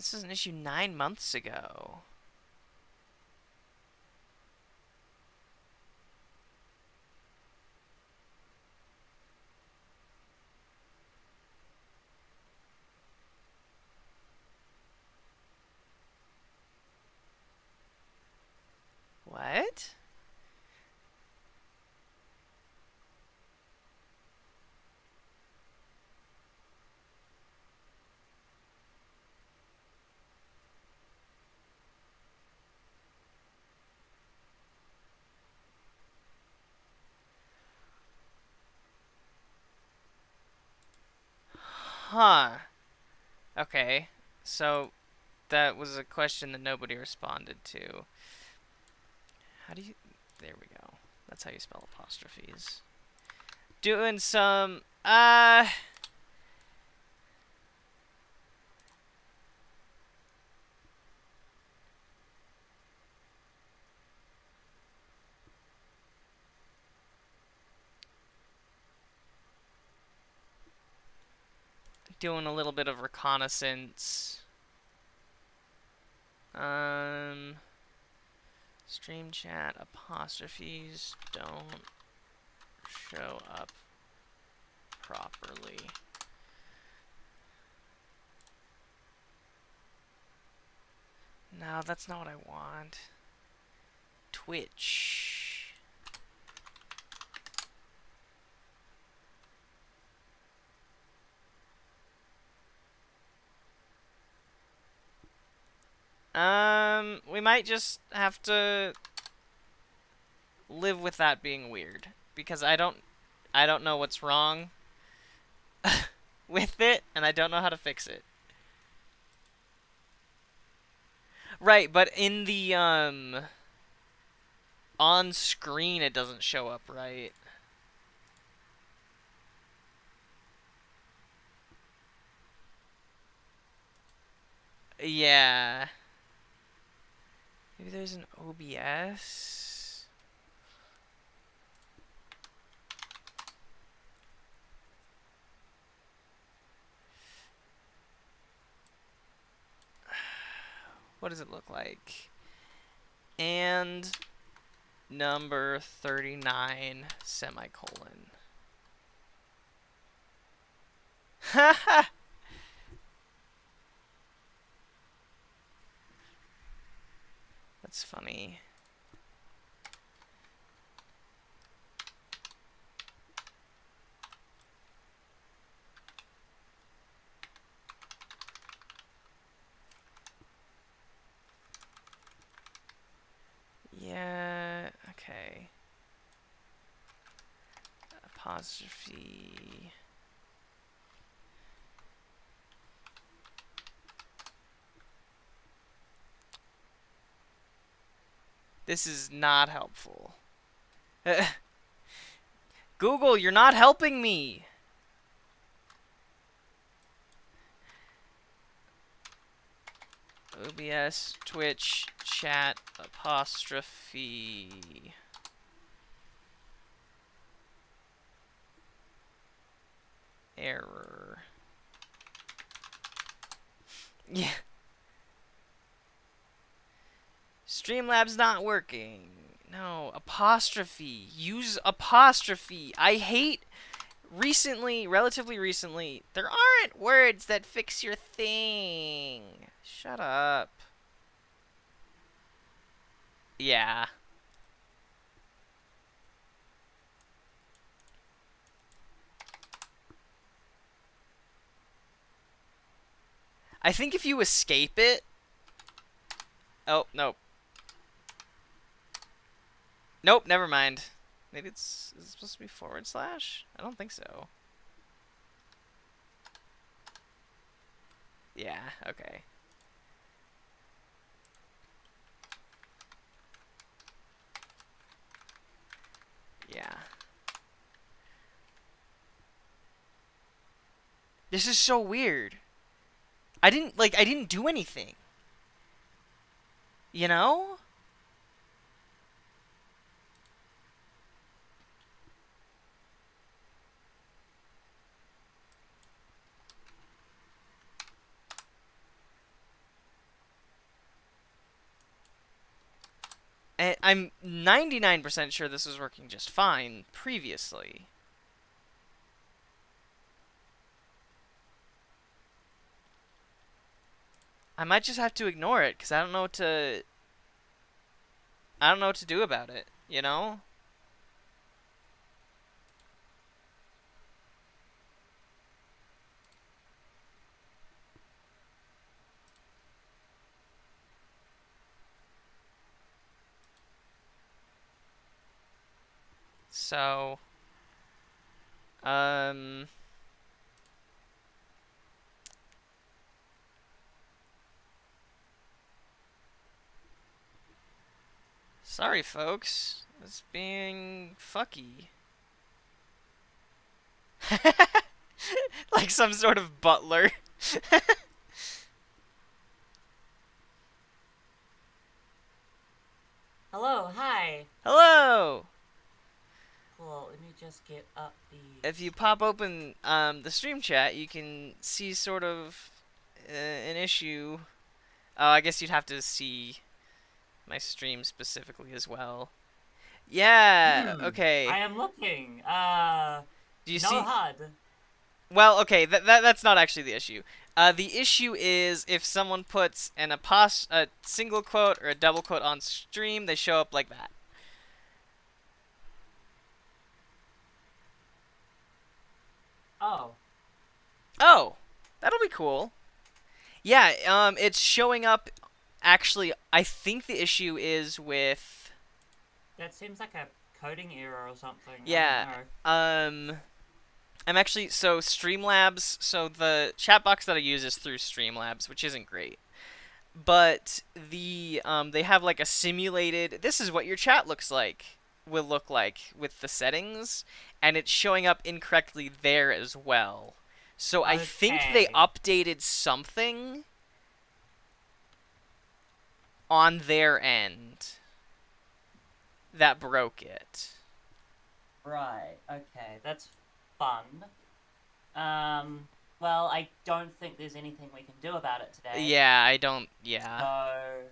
This is an issue 9 months ago. What? Huh. Okay. So that was a question that nobody responded to. How do you... There we go. That's how you spell apostrophes. Doing some... Doing a little bit of reconnaissance. Stream chat apostrophes don't show up properly. No, that's not what I want. Twitch. We might just have to live with that being weird because I don't know what's wrong with it and I don't know how to fix it. Right, but in the on screen it doesn't show up right. Yeah. Maybe there's an OBS. What does it look like? And number 39 semicolon. Haha. That's funny. Yeah, okay. Apostrophe. This is not helpful. Google, you're not helping me. OBS, Twitch, chat, apostrophe. Error. Yeah. Streamlabs not working. No, apostrophe. Use apostrophe. I hate relatively recently, there aren't words that fix your thing. Shut up. Yeah. I think if you escape it... Oh, nope. Nope, never mind. Maybe it's... Is it supposed to be forward slash? I don't think so. Yeah, okay. Yeah. This is so weird. I didn't do anything. You know? And I'm 99% sure this was working just fine previously. I might just have to ignore it because I don't know what to do about it, you know? So, um sorry folks. It's being fucky. Like some sort of butler. Hello, hi. Hello. Cool, let me just get up the If you stream. pop open the stream chat, you can see sort of an issue. Oh, I guess you'd have to see my stream specifically as well. Yeah, I okay. am looking. Do you No see? HUD. Well, okay, that's not actually the issue. The issue is if someone puts a single quote or a double quote on stream, they show up like that. Oh, Oh, that'll be cool. Yeah, it's showing up. Actually, I think the issue is with. that seems like a coding error or something. I don't Yeah, know. um, I'm actually so Streamlabs. So the chat box that I use is through Streamlabs, which isn't great. But they have like a simulated. This is what your chat looks like. Will look like with the settings, and it's showing up incorrectly there as well. So I think they Okay. updated something on their end that broke it. Right. Okay. That's fun. Um, well, I don't think there's anything we can do about it today. Yeah, I don't. Yeah. So,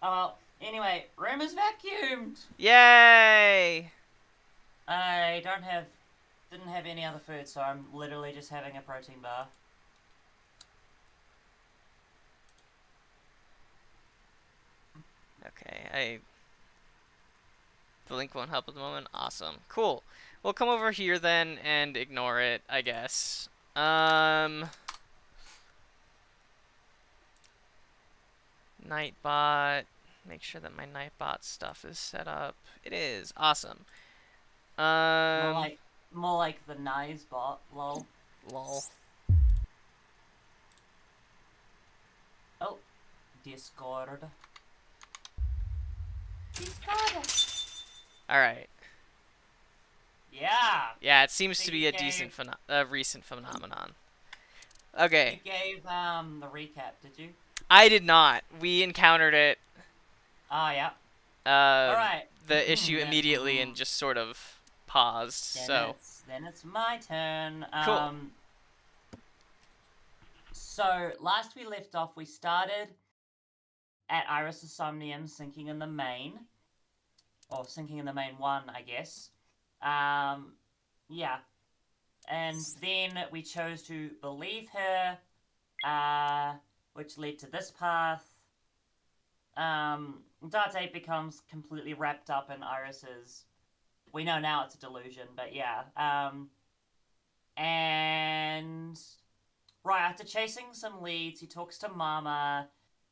oh well. Anyway, room is vacuumed. Yay! I didn't have any other food, so I'm literally just having a protein bar. Okay, the link won't help at the moment. Awesome. Cool. We'll come over here then and ignore it, I guess. Nightbot. Make sure that my Nightbot stuff is set up. It is. Awesome. More Um, like more like the nice bot, lol. lol. Oh, Discord. Discord. Alright. Yeah. Yeah, it seems So to be a recent phenomenon. Okay. you gave the recap, did you? I did not. We encountered it, Oh yeah. All um, right. the issue immediately and just sort of paused, so. Then it's my turn. Cool. So last we left off, we started at Iris' Somnium sinking in the main, or sinking in the main one, I guess. Um, yeah, and then we chose to believe her, which led to this path. Date becomes completely wrapped up in Iris's. We know now it's a delusion, but yeah. And right after chasing some leads, he talks to Mama,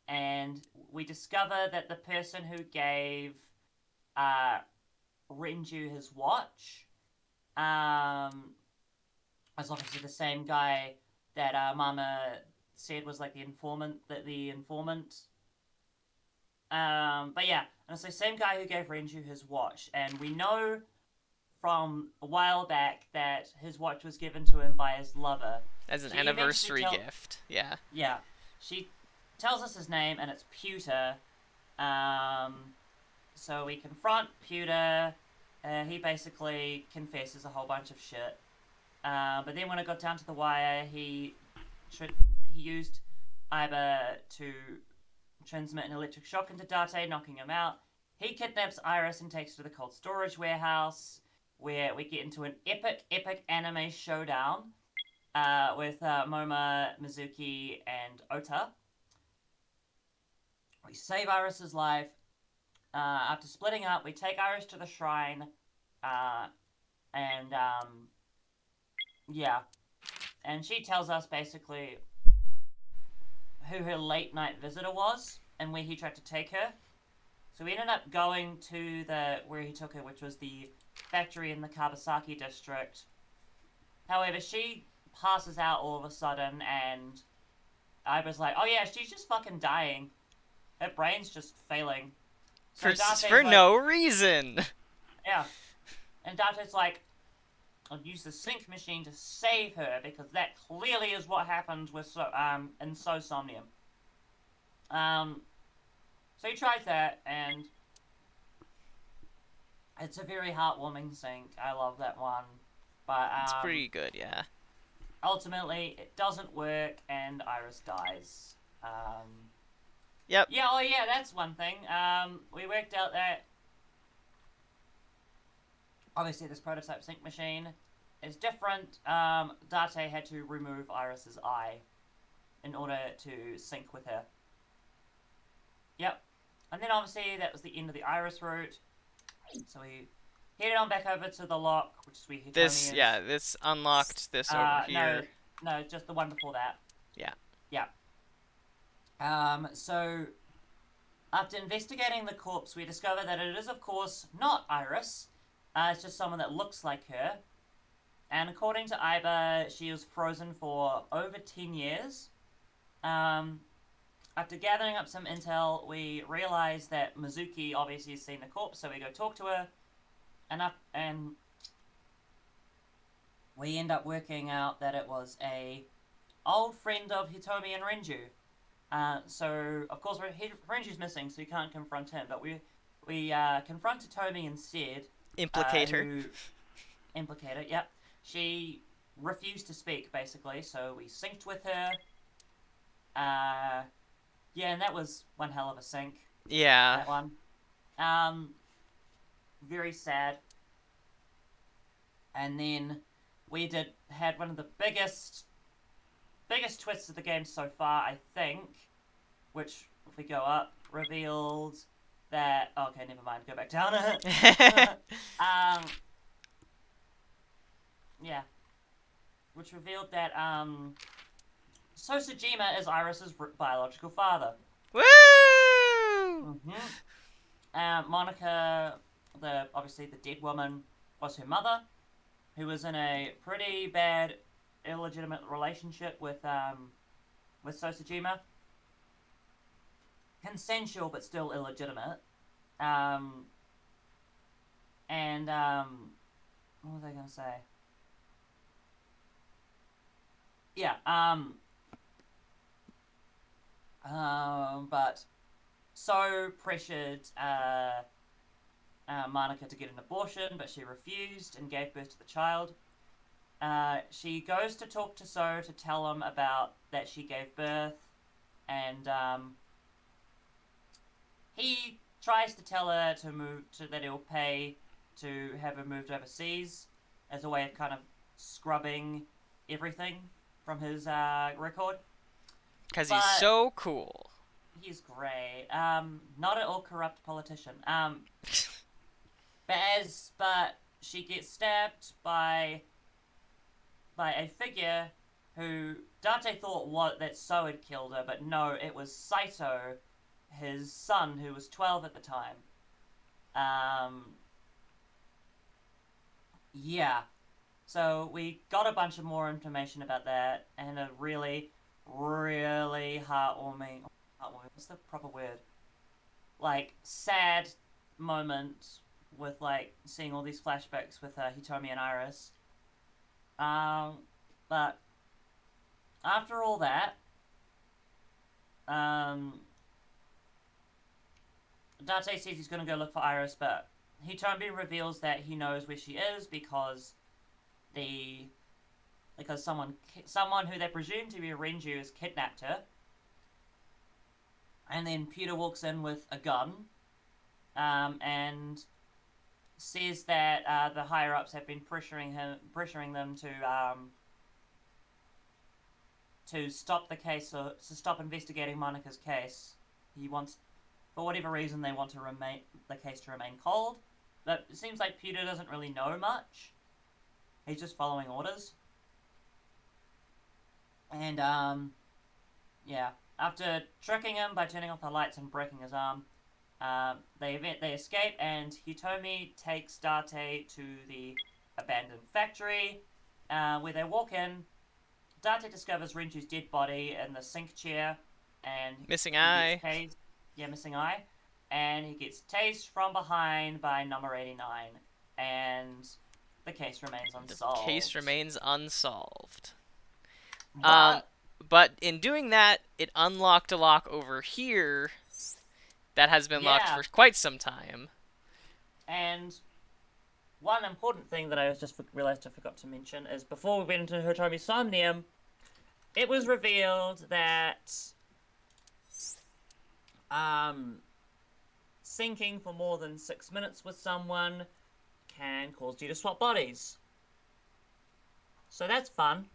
and we discover that the person who gave uh, Renju his watch was obviously the same guy that Mama said was like the informant. But yeah, and it's the same guy who gave Renju his watch, and we know from a while back that his watch was given to him by his lover. As an She eventually anniversary gift. Yeah. yeah, she tells us his name, and it's Pewter. Um, so we confront Pewter. He basically confesses a whole bunch of shit. But then when it got down to the wire, he used Iba to transmit an electric shock into Date, knocking him out. He kidnaps Iris and takes her to the cold storage warehouse, where we get into an epic anime showdown with Moma, Mizuki, and Ota. We save Iris's life. After splitting up, we take Iris to the shrine, uh, and yeah, and she tells us basically who her late night visitor was and where he tried to take her. So we ended up going to the where he took her, which was the factory in the Kabasaki district. However, she passes out all of a sudden, and I was like, "Oh yeah, she's just fucking dying. Her brain's just failing." So Date's For like, no reason. "Yeah," and Date's like, "I'll use the sync machine to save her because that clearly is what happened with in Somnium." Um, so he tries that, and it's a very heartwarming sync. I love that one, but It's pretty good, yeah. ultimately it doesn't work, and Iris dies. Yep. Yeah, oh yeah, that's one thing. We worked out that obviously this prototype sync machine is different. Date had to remove Iris's eye in order to sync with her. Yep. And then obviously that was the end of the Iris route. So we headed on back over to the lock, which is where Hitomi is. This unlocked this over No, here. no, just the one before that. Yeah. Yeah. So after investigating the corpse, we discover that it is, of course, not Iris. It's just someone that looks like her. And according to Iba, she was frozen for over 10 years. Um, After gathering up some intel, we realize that Mizuki obviously has seen the corpse, so we go talk to her. And we end up working out that it was a old friend of Hitomi and Renju. So of course Renju's missing, so we can't confront him. But we confront Hitomi instead, Implicator. who implicated. Yep, she refused to speak basically. So we synced with her. Uh, yeah, and that was one hell of a sync. Yeah. That one. Um, Very sad. And then we had one of the biggest twists of the game so far, I think, which if we go up revealed that okay, never mind, go back down. um, yeah, which revealed that Sosajima is Iris's biological father. Woo! Monica, obviously the dead woman, was her mother, who was in a pretty bad illegitimate relationship with Sosajima. Consensual but still illegitimate. Um, and what was I gonna say? Yeah. But so pressured Monica to get an abortion, but she refused and gave birth to the child. She goes to talk to So to tell him about that she gave birth, and he tries to tell her that he'll pay to have her moved overseas as a way of kind of scrubbing everything from his record. Because he's But so cool. he's great. Not at all corrupt politician. But she gets stabbed by a figure who Date thought that So had killed her, but no, it was Saito, his son, who was 12 at the time. Yeah. So we got a bunch of more information about that, and a really, really heartwarming. What's the proper word? Like sad moment with like seeing all these flashbacks with Hitomi and Iris. But after all that, um, Date says he's going to go look for Iris, but Hitomi reveals that he knows where she is because someone who they presume to be Renju has kidnapped her. And then Peter walks in with a gun and says that the higher ups have been pressuring them to stop the case or to stop investigating Monica's case. He wants, for whatever reason, they want the case to remain cold. But it seems like Peter doesn't really know much. He's just following orders. And yeah, after tricking him by turning off the lights and breaking his arm, they escape, and Hitomi takes Date to the abandoned factory, where they walk in. Date discovers Renju's dead body in the sink chair, and Missing he gets eye. tased. Yeah, missing eye. And he gets tased from behind by number 89, and the case remains The unsolved. case remains unsolved. Um, But, but in doing that, it unlocked a lock over here that has been locked yeah, for quite some time. and one important thing that I just realized I forgot to mention is before we went into Hitomi Somnium, it was revealed that syncing for more than 6 minutes with someone can cause you to swap bodies. So that's fun.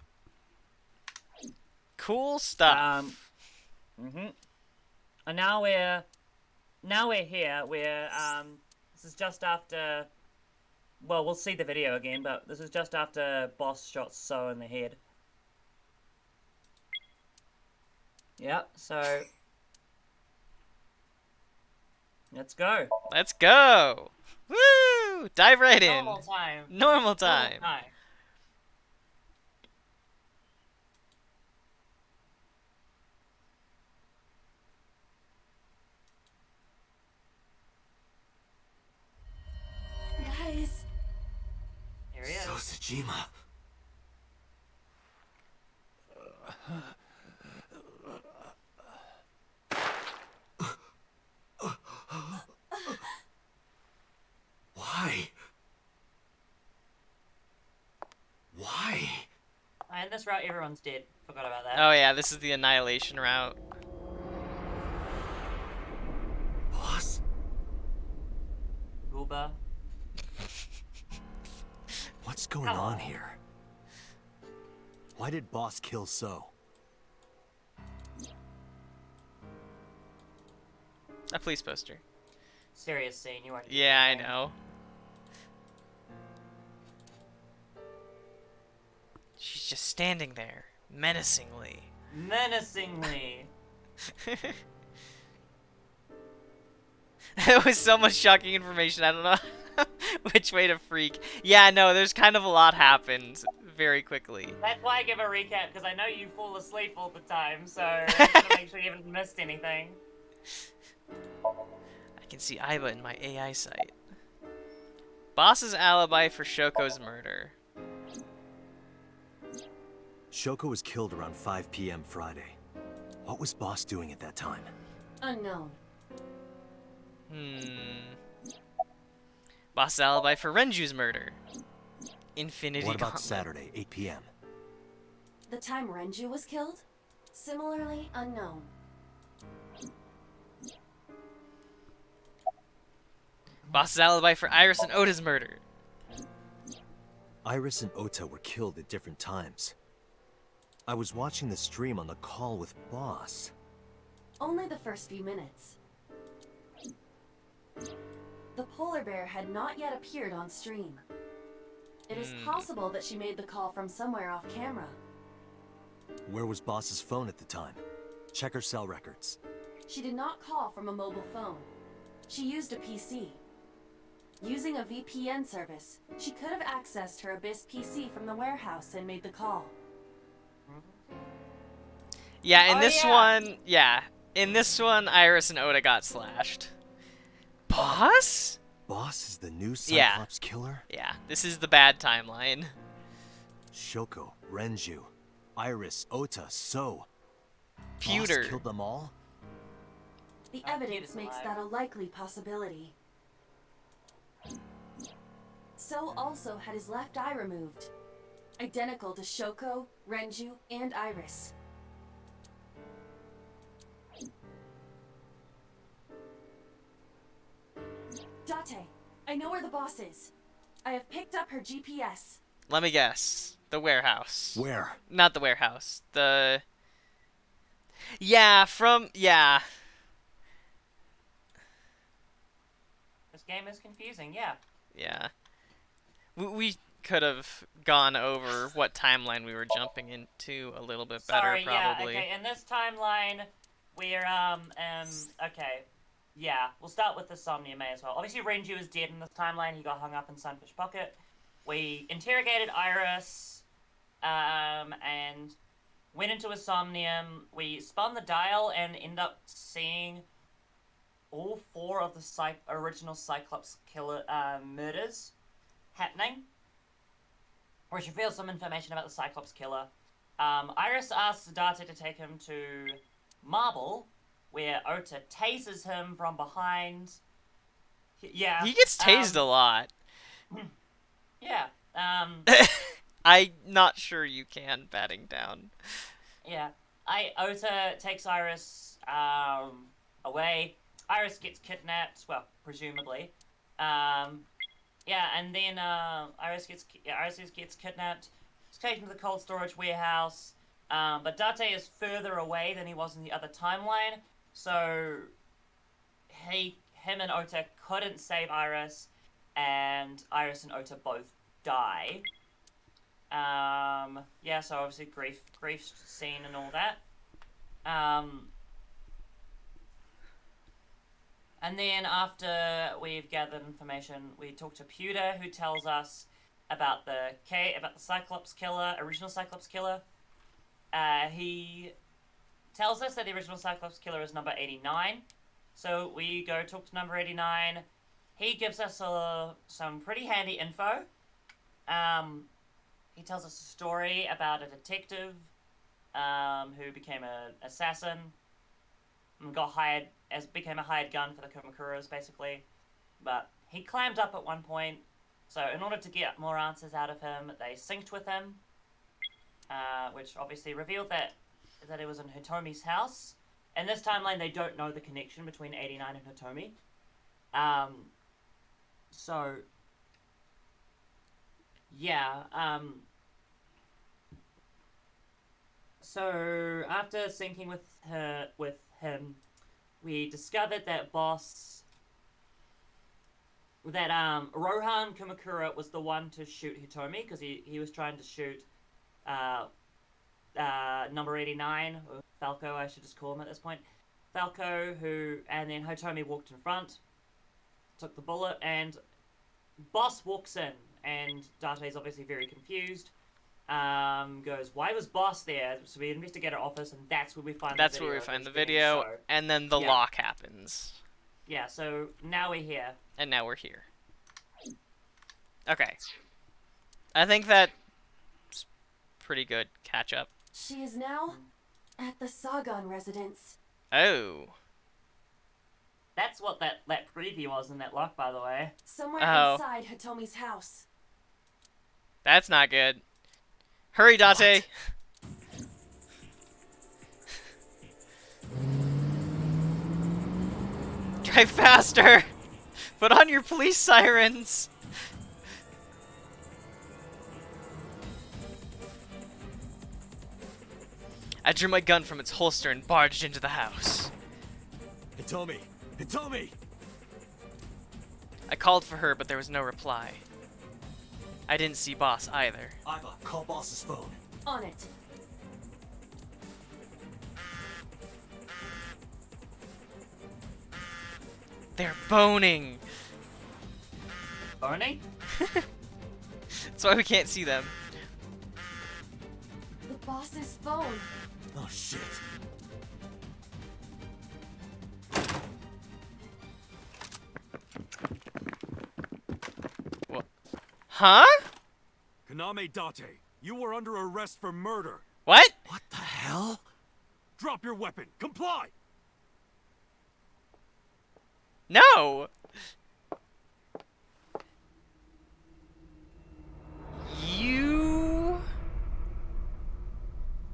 Cool stuff. And now we're here. This is just after. Well, we'll see the video again, but this is just after Boss shot So in the head. Yep. So let's go. Let's go. Woo! Dive right in. Normal time. Normal time. Normal time. Guys. Here he is. Sosajima. Why? Why? And this route, everyone's dead. Forgot about that. Oh yeah, this is the annihilation route. Boss? Gooba. What's going on here? Why did Boss kill So? A police poster. Serious scene. You won't. Yeah, I know. She's just standing there, menacingly. Menacingly. That was so much shocking information. I don't know which way to freak. Yeah, no, there's kind of a lot happened very quickly. That's why I give a recap, because I know you fall asleep all the time, so I just want to make sure you haven't missed anything. I can see Aiba in my AI sight. Boss's alibi for Shoko's murder. Shoko was killed around 5 p.m. Friday. What was Boss doing at that time? Unknown. Boss's alibi for Renju's murder. Infinity What about Gauntlet. Saturday, 8 p.m.? The time Renju was killed? Similarly unknown. Boss's alibi for Iris and Ota's murder. Iris and Ota were killed at different times. I was watching the stream on the call with Boss. Only the first few minutes. The polar bear had not yet appeared on stream. It is possible that she made the call from somewhere off camera. Where was Boss's phone at the time? Check her cell records. She did not call from a mobile phone. She used a PC. Using a VPN service, she could have accessed her Abyss PC from the warehouse and made the call. Yeah, in Oh, this yeah. one, yeah. In this one, Iris and Ota got slashed. Boss? Boss is the new Yeah. Cyclops killer? Yeah, this is the bad timeline. Shoko, Renju, Iris, Ota, So. Pewter. Boss killed them all? The Oh, evidence Peter's makes alive. that a likely possibility. So also had his left eye removed. Identical to Shoko, Renju, and Iris. I know where the boss is. I have picked up her GPS. Let me guess. The warehouse. Where? Not the warehouse. The... Yeah. This game is confusing, yeah. Yeah. We could have gone over what timeline we were jumping into a little bit better, Sorry, yeah, probably. okay, in this timeline, we're, okay. Yeah, we'll start with the Somnium May as well. Obviously, Renju is dead in this timeline. He got hung up in Sunfish Pocket. We interrogated Iris, and went into a Somnium. We spun the dial and ended up seeing all 4 of the original Cyclops killer murders happening, which reveals some information about the Cyclops killer. Iris asks Date to take him to Marble, where Ota tases him from behind. Yeah. He gets tased a lot. Yeah. I'm not sure you can, batting down. Yeah. Ota takes Iris away. Iris gets kidnapped, well, presumably. Yeah, and then Iris gets kidnapped. He's taken to the cold storage warehouse. But Date is further away than he was in the other timeline, so him and Ota couldn't save Iris, and Iris and Ota both die. Yeah, so obviously grief scene and all that. And then after we've gathered information, we talk to Pewter, who tells us about the Cyclops killer, original Cyclops killer. He tells us that the original Cyclops killer is number 89. So we go talk to number 89. He gives us some pretty handy info. He tells us a story about a detective who became an assassin and became a hired gun for the Kumakuras, basically. But he climbed up at one point, so in order to get more answers out of him, they synced with him, which obviously revealed that it was in Hitomi's house. In this timeline, they don't know the connection between 89 and Hitomi. So, yeah, so after syncing with him, we discovered that Rohan Kumakura was the one to shoot Hitomi, because he was trying to shoot number 89, or Falco, I should just call him at this point. Falco, and then Hitomi walked in front, took the bullet, and Boss walks in, and Date's obviously very confused. Goes, why was Boss there? So we investigate our office, and that's where we find the video. And then the lock happens. Yeah, so now we're here. And now we're here. Okay. I think that's pretty good catch up. She is now at the Sagan residence. Oh. That's what that preview was in that lock, by the way. Somewhere inside Hitomi's house. That's not good. Hurry, Date! Drive faster! Put on your police sirens! I drew my gun from its holster and barged into the house. Hitomi! Hitomi! I called for her, but there was no reply. I didn't see Boss either. Iva, call Boss's phone. On it. They're boning! Boning? That's why we can't see them. The boss's phone. Oh shit. What? Huh? Kaname Date, you were under arrest for murder. What? What the hell? Drop your weapon. Comply! No! You...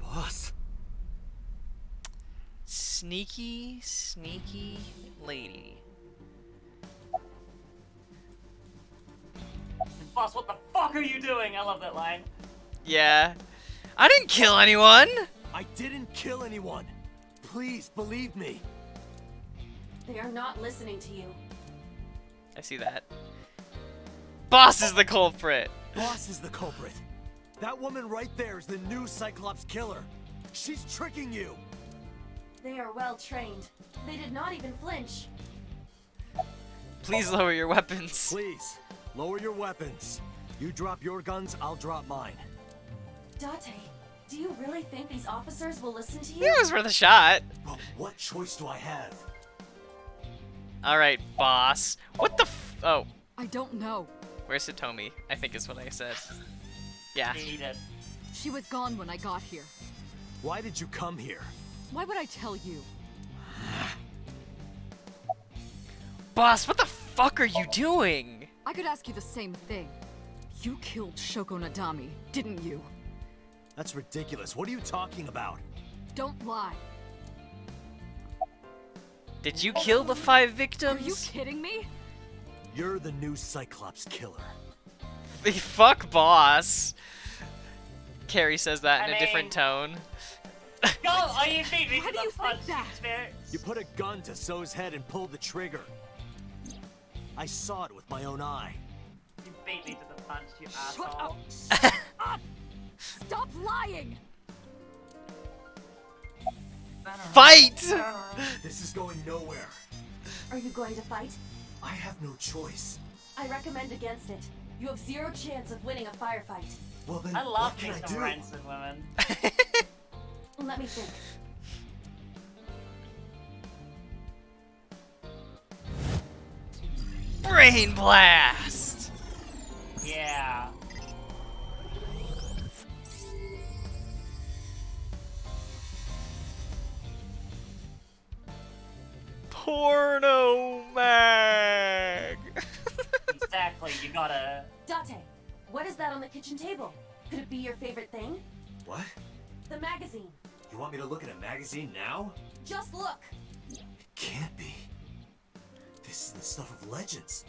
Boss? Sneaky, sneaky lady. Boss, what the fuck are you doing? I love that line. Yeah. I didn't kill anyone! I didn't kill anyone. Please believe me. They are not listening to you. I see that. Boss is the culprit! Boss is the culprit. That woman right there is the new Cyclops killer. She's tricking you. They are well trained. They did not even flinch. Please lower your weapons. Please, lower your weapons. You drop your guns, I'll drop mine. Date, do you really think these officers will listen to you? It was worth a shot. But what choice do I have? Alright, boss. What the oh. I don't know. Where's Hitomi? I think is what I said. Yeah. Need it. She was gone when I got here. Why did you come here? Why would I tell you? Boss, what the fuck are you doing? I could ask you the same thing. You killed Shoko Nadami, didn't you? That's ridiculous. What are you talking about? Don't lie. Did you kill the 5 Are victims? you kidding me? You're the new Cyclops killer. Fuck boss. Carrie says that in I a different tone. Go! Oh, you beat me Why to do the you think punch, that? Spirit. You put a gun to So's head and pulled the trigger. I saw it with my own eye. You beat me to the punch, you Shut asshole. up! Shut up! Stop lying! Fight! This is going nowhere. Are you going to fight? I have no choice. I recommend against it. You have 0 chance of winning a firefight. Well then, I love what can me I some do? rancid women. Let me think. Brain blast! Yeah. Porno mag! Exactly, you gotta... Date, what is that on the kitchen table? Could it be your favorite thing? What? The magazine. You want me to look at a magazine now? Just look. It can't be. This is the stuff of legends.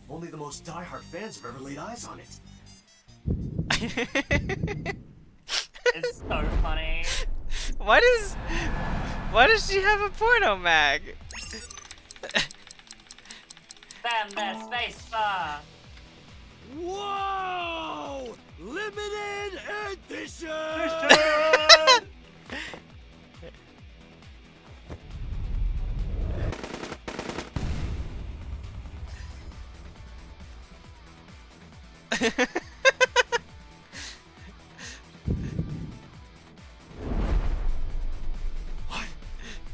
Only the most diehard fans have ever laid eyes on it. It's so funny. Why does she have a porno mag? Bam, there, space bar. Whoa! Limited edition!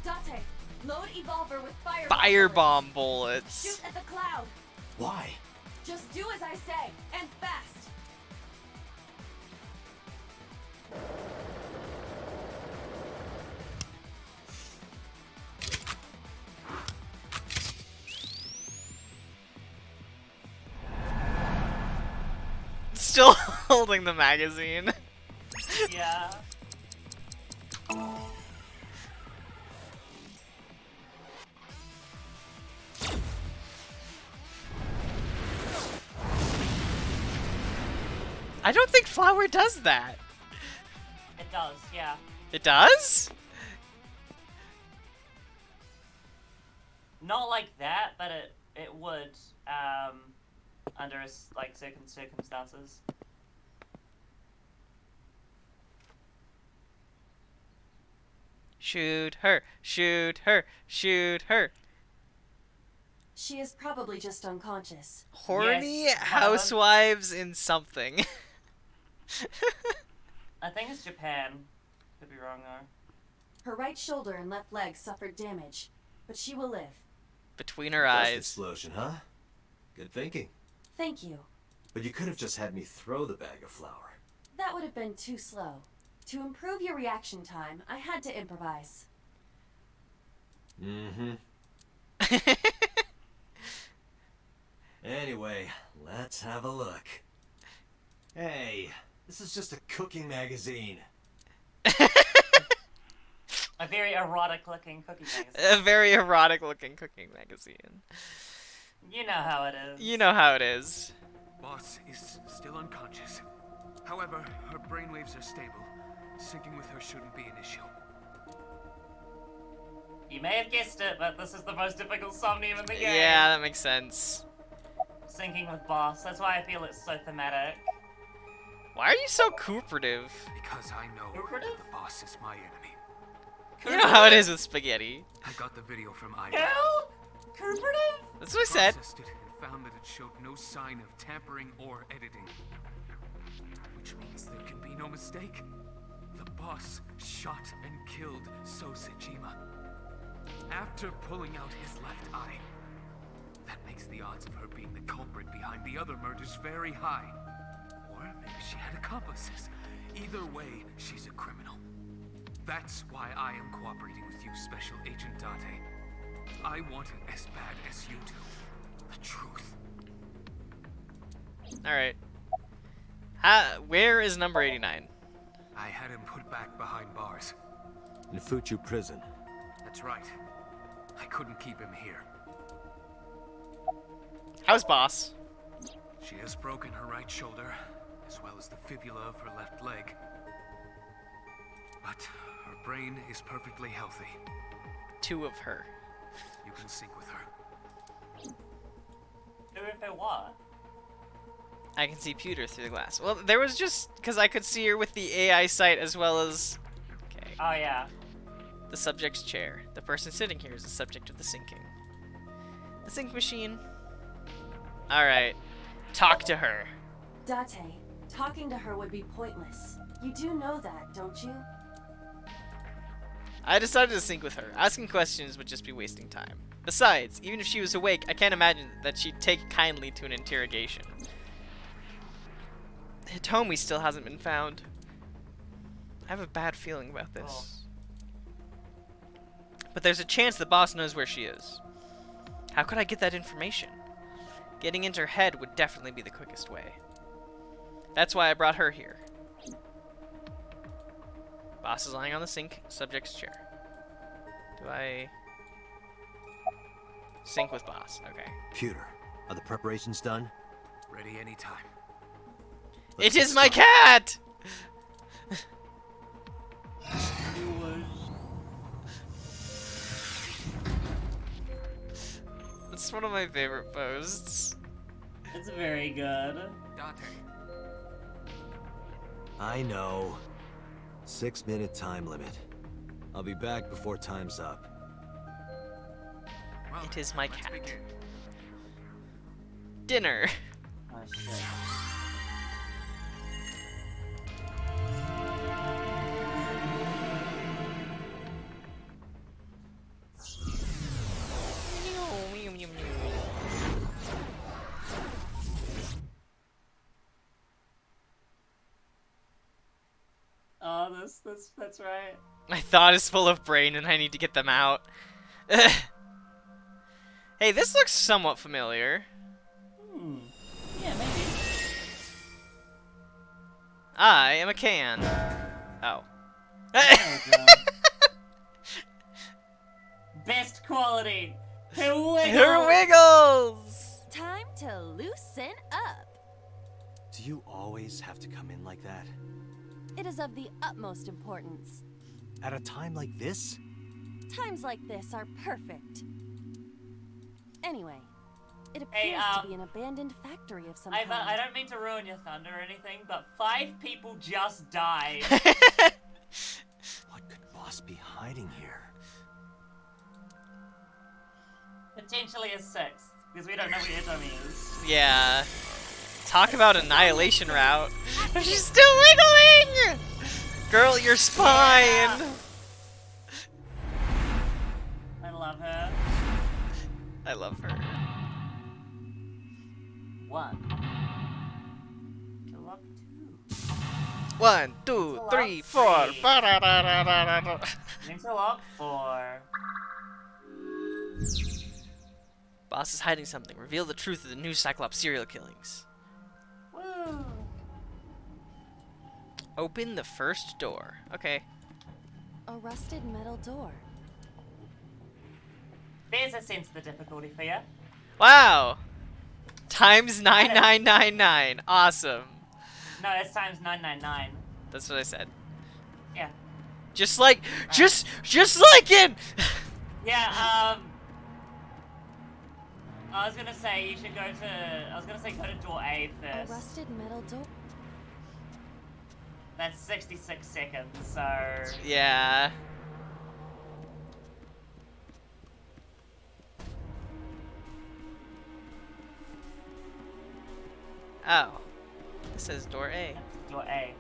Date, load Evolver with firebomb. Firebomb bullets. bullets. Shoot at the cloud. Why? Just do as I say, and fast. Still holding the magazine. Yeah. I don't think Flower does that. It does, yeah. It does? Not like that, but it would, under like certain circumstances. Shoot her, shoot her, shoot her. She is probably just unconscious. Horny Yes, housewives in something. I think it's Japan. Could be wrong though. Her right shoulder and left leg suffered damage, but she will live. Between her Dust eyes. explosion, huh? Good thinking. Thank you. But you could have just had me throw the bag of flour. That would have been too slow. To improve your reaction time, I had to improvise. Mm-hmm. Anyway, let's have a look. Hey, this is just a cooking magazine. A very erotic looking cookie magazine. A very erotic looking cooking magazine. You know how it is. You know how it is. boss is still unconscious. However, her brainwaves are stable. Syncing with her shouldn't be an issue. You may have guessed it, but this is the most difficult Somnium in the game. Yeah, that makes sense. Syncing with boss. That's why I feel it's so thematic. Why are you so cooperative? Because I know Lucrative? the boss is my enemy. You know how it is with spaghetti. I got the video from Ida. Hell? Cooperative? That's what I said. Processed it and found that it showed no sign of tampering or editing. Which means there can be no mistake. The boss shot and killed So Sejima. After pulling out his left eye. That makes the odds of her being the culprit behind the other murders very high. Or maybe she had accomplices. Either way, she's a criminal. That's why I am cooperating with you, Special Agent Date. I want it as bad as you do. The truth. Alright. Where is number 89? I had him put back behind bars. In Fuchu prison. That's right. I couldn't keep him here. How's boss? She has broken her right shoulder, as well as the fibula of her left leg. But her brain is perfectly healthy. 2 of her. You can sync with her. Do if it what? I can see pewter through the glass. Well, there was just because I could see her with the AI sight as well as. Okay. Oh yeah. The subject's chair. The person sitting here is the subject of the syncing. The sync machine. Alright. Talk to her. Date, talking to her would be pointless. You do know that, don't you? I decided to sync with her. Asking questions would just be wasting time. Besides, even if she was awake, I can't imagine that she'd take kindly to an interrogation. Hitomi still hasn't been found. I have a bad feeling about this. But there's a chance the boss knows where she is. How could I get that information? Getting into her head would definitely be the quickest way. That's why I brought her here. Boss is lying on the sink, subject's chair. Do I sync with boss? Okay. Pewter, are the preparations done? Ready anytime. It is my cat! It's one of my favorite posts. It's very good. Date. I know. 6-minute time limit. I'll be back before time's up. Well, It is my let's cat. begin. Dinner. Oh shit. Oh, that's right. My thought is full of brain and I need to get them out. Hey, this looks somewhat familiar. Yeah, maybe. I am a can. Oh. Oh, God. Best quality. Her wiggle. Her wiggles! Time to loosen up. Do you always have to come in like that? It is of the utmost importance. At a time like this? Times like this are perfect. Anyway, it Hey, appears to be an abandoned factory of some I kind. don't mean to ruin your thunder or anything, but 5 people just died. What could Boss be hiding here? Potentially a 6th, because we don't know where Itomi is. Yeah. Talk about annihilation route. She's still wiggling! Girl, your spine! I love her. I love her. 1. To lock 2. 1, 2, 3, 4. Interlock 4. Boss is hiding something. Reveal the truth of the new Cyclops serial killings. Woo! Open the first door. Okay. A rusted metal door. There's a sense of the difficulty for you. Wow! Times 9999. Awesome. No, it's times 999. That's what I said. Yeah. Just like it. Yeah, I was gonna say you should go to door A A first. rusted metal door. That's 66 seconds, so... Yeah. Oh. This says door A. Door A.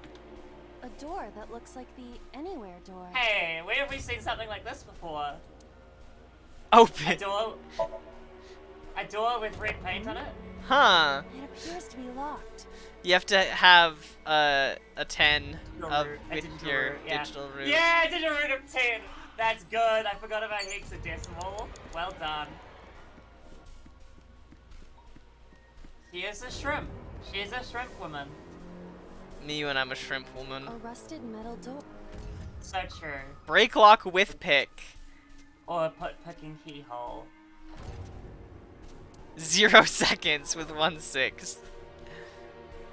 A door that looks like the anywhere door. Hey, where have we seen something like this before? A Open. door... A door with red paint on it? Huh. It appears to be locked. You have to have a 10 of A with digital your root, yeah. digital root. Yeah, digital root of 10! That's good, I forgot about hexadecimal. Well done. She is a shrimp. She is a shrimp woman. Me when I'm a shrimp woman. A rusted metal door. So true. Break lock with pick. Or picking keyhole. 0 seconds with 1/6.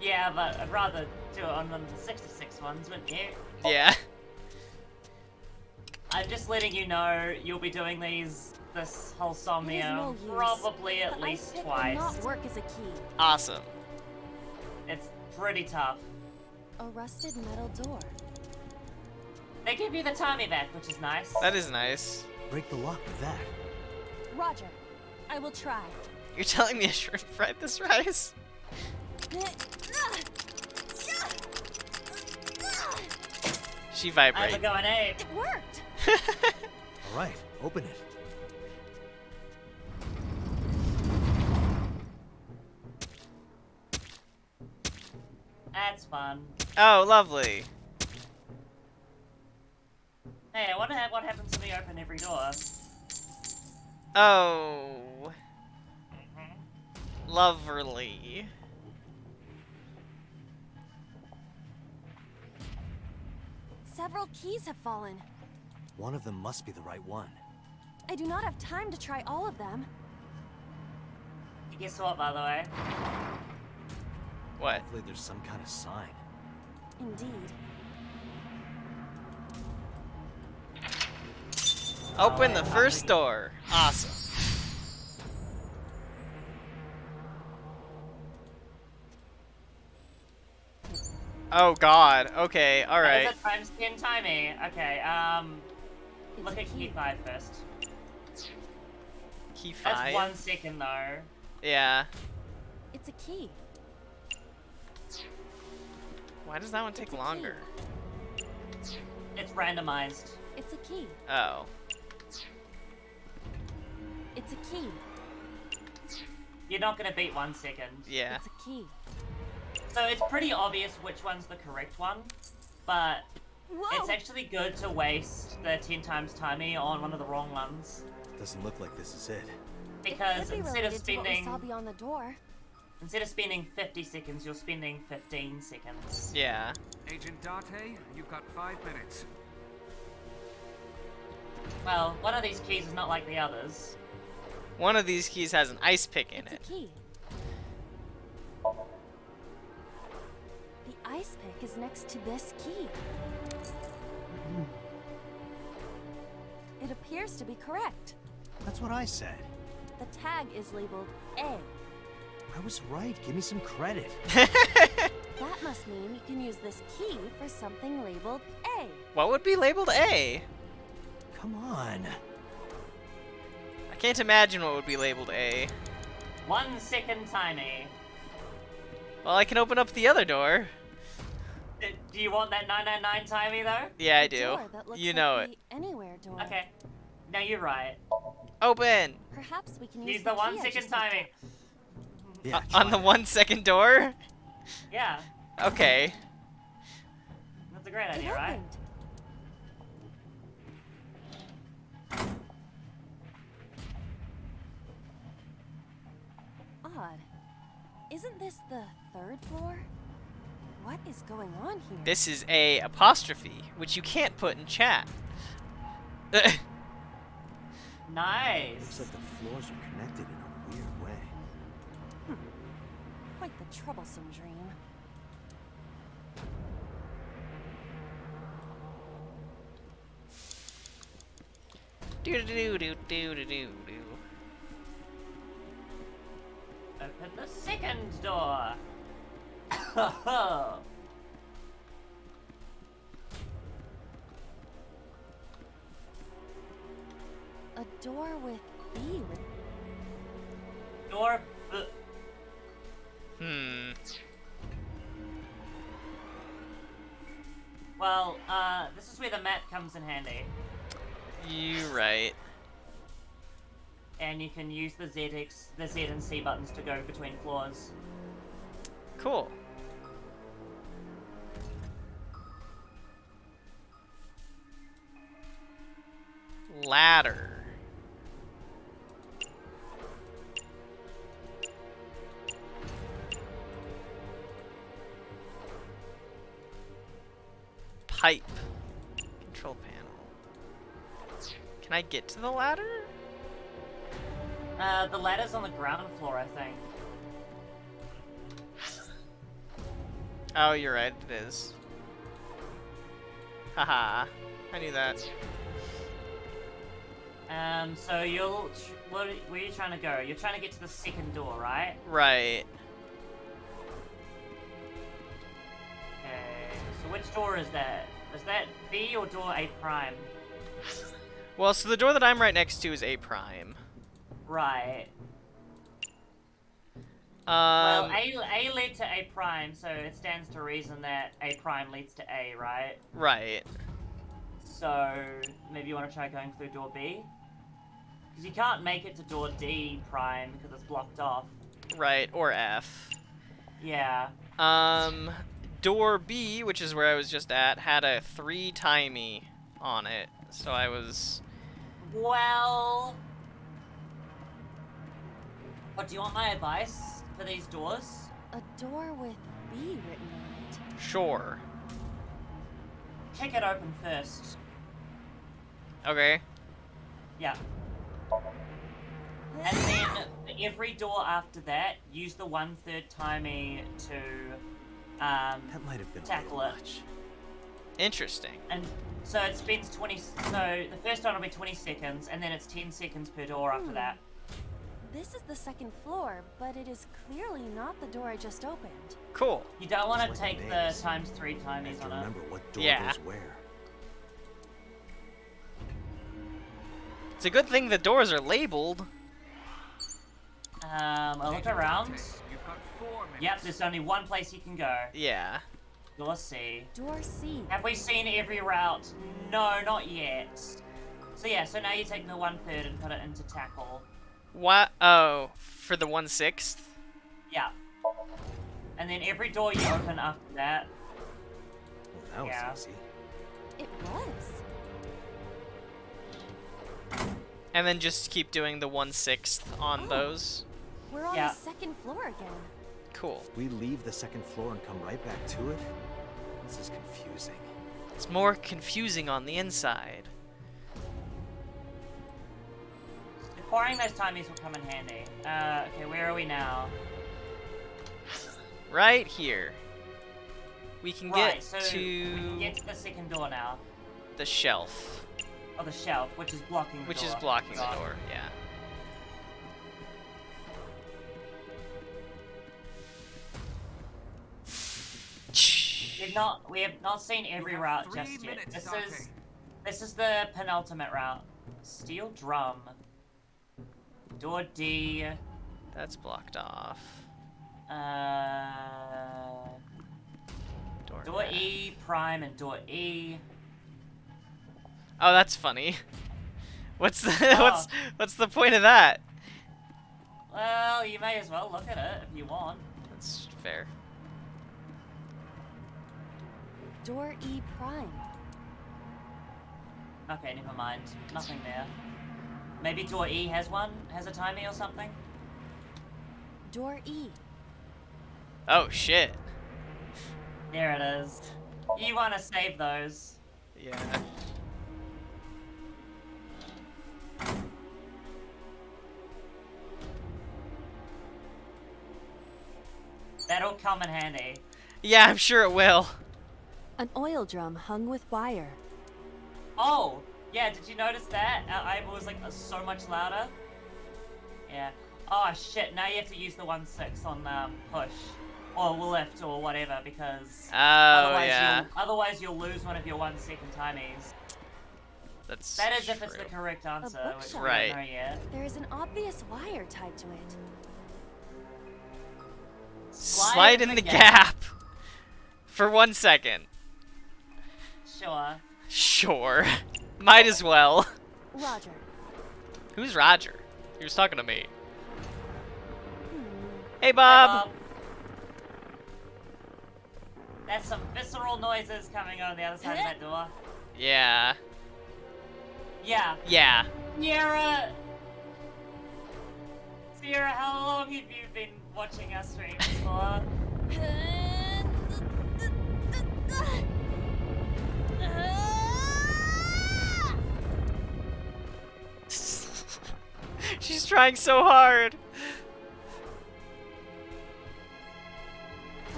Yeah, but I'd rather do it on one of the 66 ones, wouldn't you? Yeah. I'm just letting you know you'll be doing this whole It is Somnium no use. probably at The least ice pick will twice. not work as a key. Awesome. It's pretty tough. A rusted metal door. They give you the timey back, which is nice. That is nice. Break the lock with that. Roger. I will try. You're telling me a shrimp fried this rice? She I'm vibrates. going A. It worked. All right, open it. That's fun. Oh, lovely. Hey, I wonder what happens when we open every door. Oh. Lovely. Several keys have fallen. One of them must be the right one. I do not have time to try all of them. Guess what, by the way? What? Hopefully there's some kind of sign. Indeed. Open the first door. Awesome. Oh god. Okay, alright. Is it times 10 timing? Okay, look at key 5 first. Key That's 5. 1 second though. Yeah. It's a key. Why does that one It's take a key. longer? It's randomized. It's a key. Oh. It's a key. You're not gonna beat 1 second. Yeah. It's a key. So it's pretty obvious which one's the correct one, but Whoa! it's actually good to waste the 10 times timing on one of the wrong ones. Doesn't look like this is it. Because Could be instead of related to what we saw spending beyond the door. 50 seconds, you're spending 15 seconds. Yeah. Agent Date, you've got 5 minutes. Well, one of these keys is not like the others. One of these keys has an ice pick in It's it. a key. The ice pick is next to this key. It appears to be correct. That's what I said. The tag is labeled A. I was right. Give me some credit. That must mean you can use this key for something labeled A. What would be labeled A? Come on. I can't imagine what would be labeled A. 1 second timing. Well, I can open up the other door. Do you want that 999 timing though? Yeah, I A do. door that looks You like know it. the anywhere door. Okay. No, you're right. Open! Perhaps we can use Use the 1 key I second just looked timing. up. Yeah, On the try it. 1 second door? Yeah, Okay. that's a great It idea, right? opened. Odd. Isn't this the 3rd floor? What is going on here? This is a apostrophe, which you can't put in chat. Looks Nice. like the floors are connected in a weird way. troublesome dream. Do do do do do do do do. Open the second door. A door with B written. Door. Hmm. Well, this is where the map comes in handy. You right. And you can use the Z and C buttons to go between floors. Cool. Ladder. Pipe. Control panel. Can I get to the ladder? The ladder's on the ground floor, I think. Oh, you're right, it is. Haha. I knew that. So where are you trying to go? You're trying to get to the second door, right? Right. Okay, so which door is that? Is that B or door A prime? Well, so the door that I'm right next to is A prime. Right. Well, Um, A led to A prime, so it stands to reason that A prime leads to A, right? right. So maybe you want to try going through door B? Because you can't make it to door D prime because it's blocked off. Right, or F. Yeah. Door B, which is where I was just at, had a 3 timey on it. So I was... Well... What, do you want my advice for these doors? A door with B written on it. Sure. Kick it open first. Okay. Yeah. And then for every door after that, use the 1/3 timing to That might have been tackle a it. little much. Interesting. And so it spends 20. So the first one will be 20 seconds, and then it's 10 seconds per door after that. This is the second floor, but it is clearly not the door I just opened. Cool. You don't want to It's like a take maze. the times 3 I have timies to on it. remember what door Yeah. goes where. It's a good thing the doors are labeled. I'll look Agent around. Dante, you've got 4 minutes. Yep, there's only one place you can go. Yeah. Door C. Door C. Have we seen every route? No, not yet. So yeah, so now you take the 1/3 and put it into tackle. What? Oh, for the 1/6? Yeah. And then every door you open after that. Well, that was Yeah. easy. It was. And then just keep doing the 1/6 on Oh. those. We're on Yeah. the second floor again. Cool. We leave the second floor and come right back to it? This is confusing. It's more confusing on the inside. Acquiring those timies will come in handy. Okay, where are we now? Right here. We can Right, get so we to can get to the second door now. the shelf, Or the shelf, which is blocking the which door. is blocking the God. door. Yeah. We have not seen every have route 3 just yet. minutes, This is the penultimate route. Steel drum. Door D. That's blocked off. Door E prime and door E. Oh, that's funny. What's the Oh. what's the point of that? Well, you may as well look at it if you want. That's fair. Door E prime. Okay, never mind. Nothing there. Maybe door E has a timing or something? Door E. Oh shit. There it is. You want to save those. Yeah. That'll come in handy. Yeah, I'm sure it will. An oil drum hung with wire. Oh, yeah, did you notice that? Our Iva was like so much louder. Yeah. Oh shit, now you have to use the 1/6 on push. Or lift or whatever because Oh, yeah. otherwise you'll lose one of your 1-second timies. That is if it's the true. correct answer, which we Right. don't know yet. There is an obvious wire tied to it. Slide in the gap. For 1 second. Sure. Sure. Might as well. Roger. Who's Roger? He was talking to me. Hey, Hey, Bob. Bob. There's some visceral noises coming out of the other side of that door. Yeah. Yeah. Yeah. Sierra, how long have you been watching our streams for? She's trying so hard.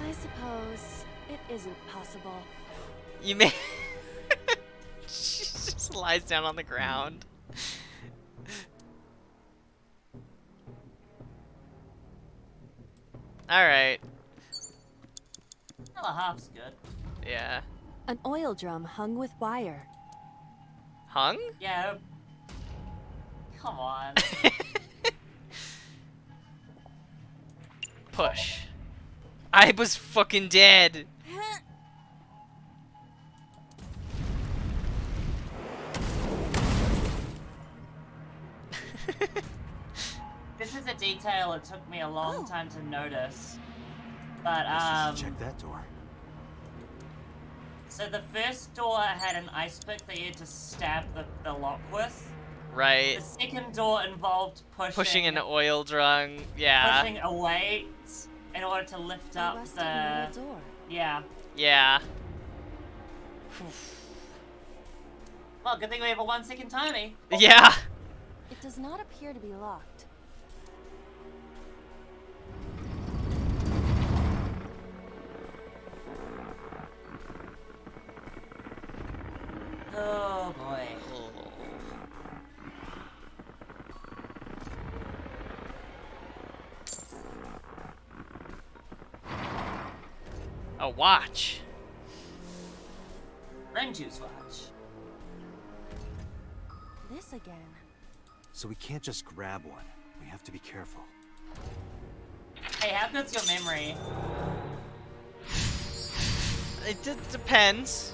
I suppose it isn't possible. You may. She just lies down on the ground. Alright. Well, a half's good. Yeah. An oil drum hung with wire. Hung? Yeah. Come on. Push. I was fucking dead. This is a detail it took me a long time to notice. But, Let's check that door. so the first door had an ice pick that you had to stab the lock with. Right. The second door involved Pushing an oil drum. Yeah. pushing a weight in order to lift A up rusted the... metal door. Yeah. Yeah. Well, good thing we have a 1-second timing. Yeah. It does not appear to be locked. Oh boy. A watch. Renju's watch. This again. So we can't just grab one. We have to be careful. Hey, how good's your memory? It depends.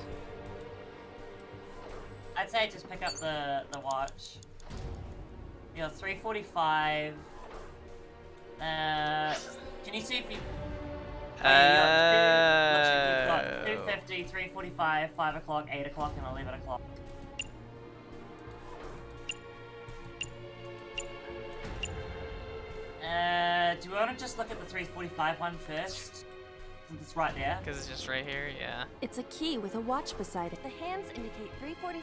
I'd say just pick up the watch. You know, 3:45. Can you see if you? Looks like you've got 2:50, 3:45, 5 o'clock, 8 o'clock, and 11 o'clock. Do you want to just look at the 3:45 one first? Since it's right there. Because it's just right here, yeah. It's a key with a watch beside it. The hands indicate 3:45.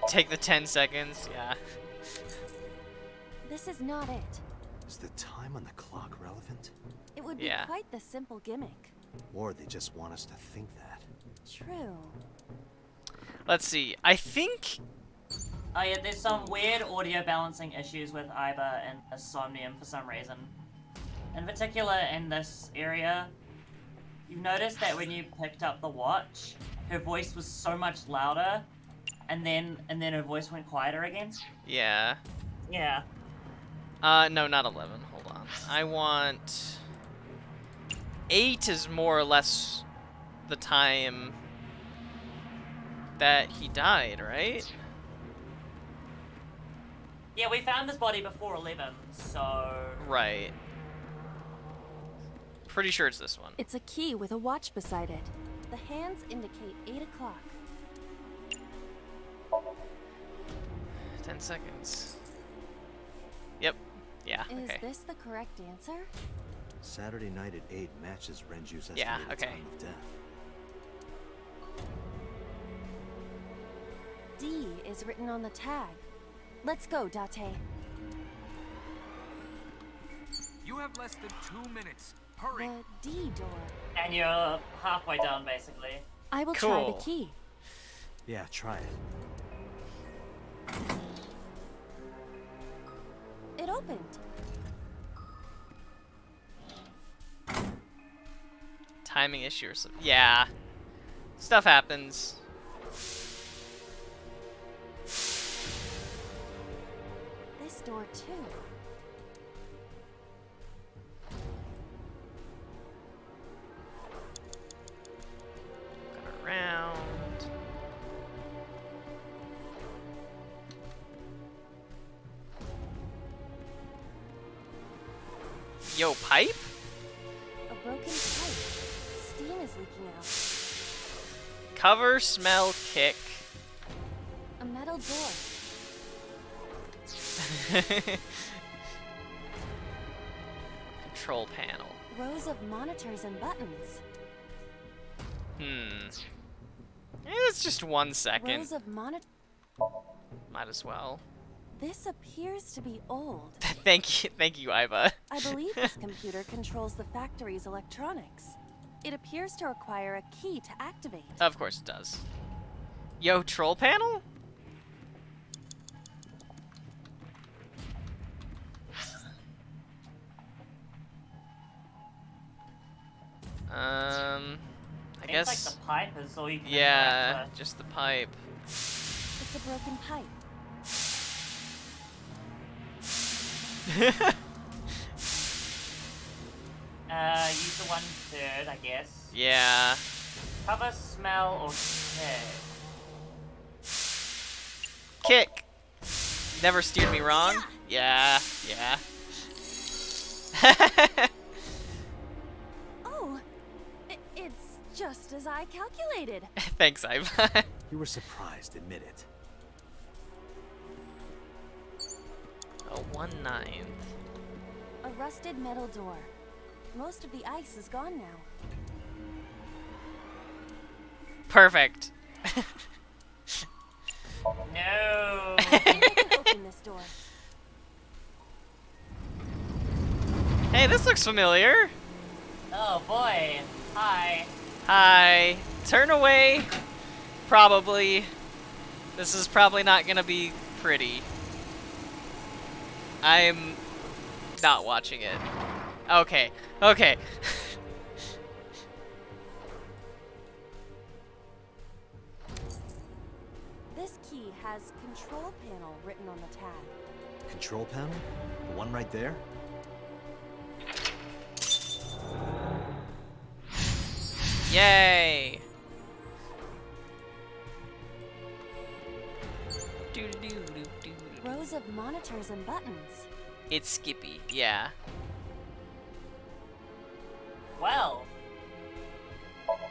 Take the 10 seconds, yeah. This is not it. Is the time on the clock relevant? It would be Yeah. quite the simple gimmick. Or they just want us to think that. True. Let's see. I think. Oh yeah, there's some weird audio balancing issues with Iba and the Somnium for some reason. In particular, in this area, you've noticed that when you picked up the watch, her voice was so much louder, and then her voice went quieter again. Yeah. Yeah. No, not 11. Hold on. I want. 8 is more or less the time that he died, right? Yeah, we found his body before 11, so... Right. Pretty sure it's this one. It's a key with a watch beside it. The hands indicate 8 o'clock. 10 seconds. Yep. Yeah, Is okay. this the correct answer? Saturday night at 8 matches Renju's estimated Yeah, okay. time of death. D is written on the tag. Let's go, Date. You have less than 2 minutes. Hurry. The D door. And you're halfway done, basically. I will try Cool. the key. Yeah, try it. It opened. Timing issue or something. Yeah. Stuff happens. This door too. Going around. Yo, pipe? A broken pipe. Steam is leaking out. Cover, smell, kick. A metal door. Control panel. Rows of monitors and buttons. It's just 1 second. Rows of monitor. Might as well. This appears to be old. Thank you, Iva. I believe this computer controls the factory's electronics. It appears to require a key to activate. Of course it does. Yo, troll panel? I It's guess. like the pipe is all you can Yeah, interact with. just the pipe. It's a broken pipe. Use the 1/3, I guess. Yeah. Cover, smell, or kick. Kick. Never steered me wrong. Yeah, yeah. Oh, it's just as I calculated. Thanks, Iva. You were surprised, admit it. A 1/9. A rusted metal door. Most of the ice is gone now. Perfect. No! I think I can open this door. Hey, this looks familiar. Oh boy. Hi. Hi. Turn away. Probably. This is probably not gonna be pretty. I'm not watching it. Okay. Okay. This key has control panel written on the tag. Control panel? The one right there? Yay. Doo-doo-doo-doo-doo. Rows of monitors and buttons. It's Skippy. Yeah. Well,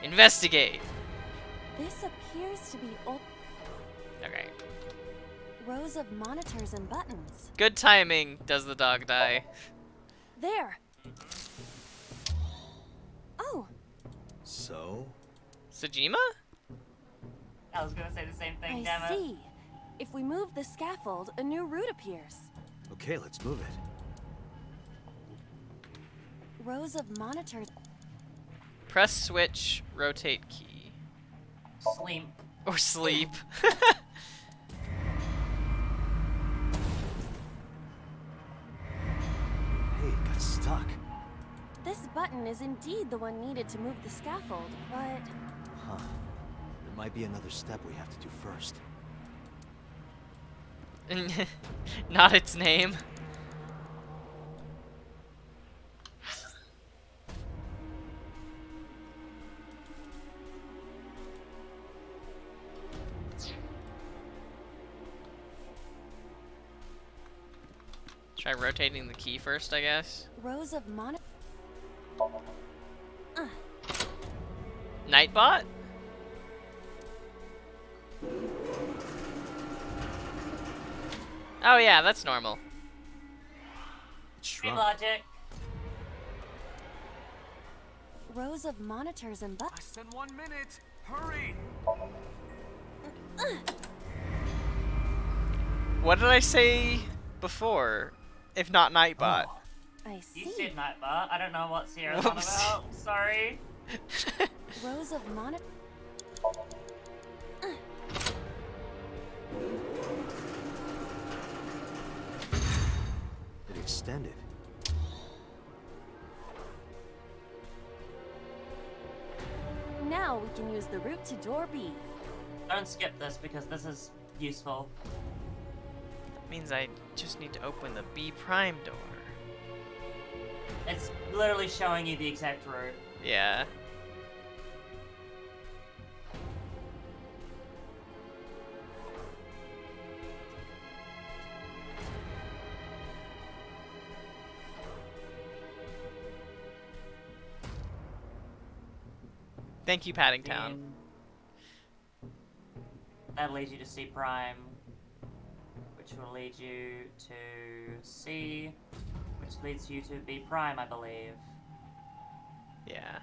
Investigate. This appears to be old. Okay. Rows of monitors and buttons. Good timing. Does the dog die? There. Oh, So? Sejima? I was gonna say the same thing, I damn it. see. If we move the scaffold, a new route appears. Okay, let's move it. Rows of monitors. Press switch, rotate key. Sleep. Or sleep. Hey, it got stuck. This button is indeed the one needed to move the scaffold, but Huh. There might be another step we have to do first. Not its name. Try rotating the key first, I guess. rows of monitors. Nightbot? Oh yeah, that's normal. It Street shrunk. logic. Rows of monitors and buttons. Less than 1 minute. Hurry. What did I say before? If not Nightbot. Oh, I You see. said Nightmare. I don't know what Sierra's on Whoops. about. Sorry. Rows of monitor. It extended. Now we can use the route to door B. Don't skip this because this is useful. That means I just need to open the B prime door. It's literally showing you the exact route. Yeah. Thank you, Paddington. Then that leads you to C prime, which will lead you to C, which leads you to B prime, I believe. Yeah.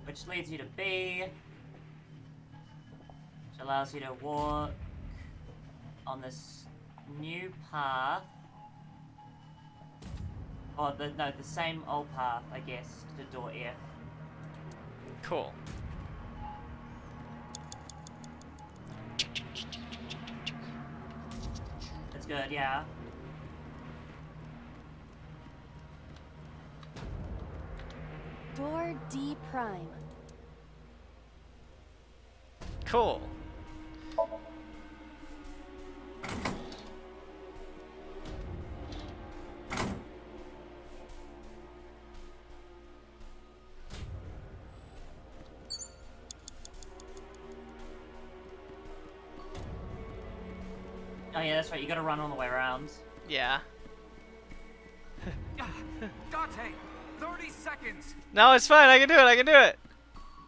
Which leads you to B, which allows you to walk on this new path. Or the same old path, I guess, to door F. Cool. That's good, yeah. Door D prime. Cool. Oh yeah, that's right, you gotta run all the way around. Yeah. Dante, 30 seconds. No, it's fine. I can do it. I can do it.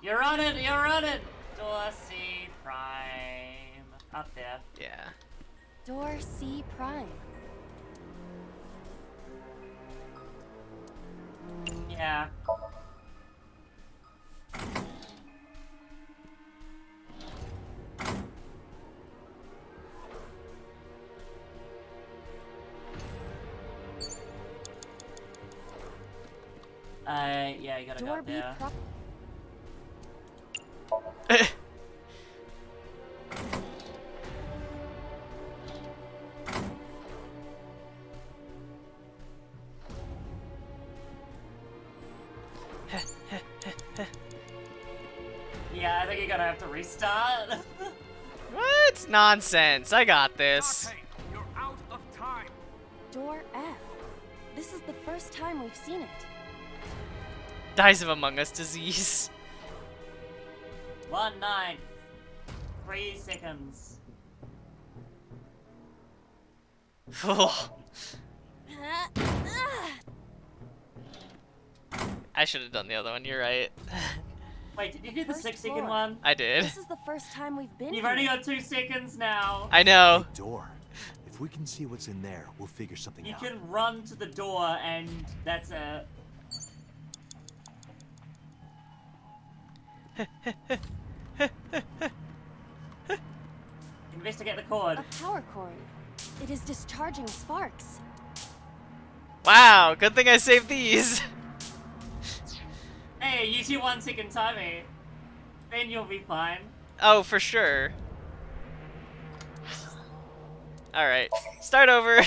You're on it, you're on it! Door C prime. Up there. Yeah. Door C prime. Yeah. Yeah, you gotta go Door up B there. prime. Yeah, I think you're gonna have to restart. What? Nonsense. I got this. Dante, you're out of time. Door F. This is the first time we've seen it. Dies of Among Us disease. 1 9. 3 seconds. I should have done the other one. You're right. Wait, did you do the First 6-second floor. one? I did. This is the first time we've been You've here. only got 2 seconds now. I know. Big door. If we can see what's in there, we'll figure something You out. can run to the door and that's it. Investigate the cord. A power cord. It is discharging sparks. Wow. Good thing I saved these. Hey, use your 1 second timer. Then you'll be fine. Oh, for sure. Alright. Start over.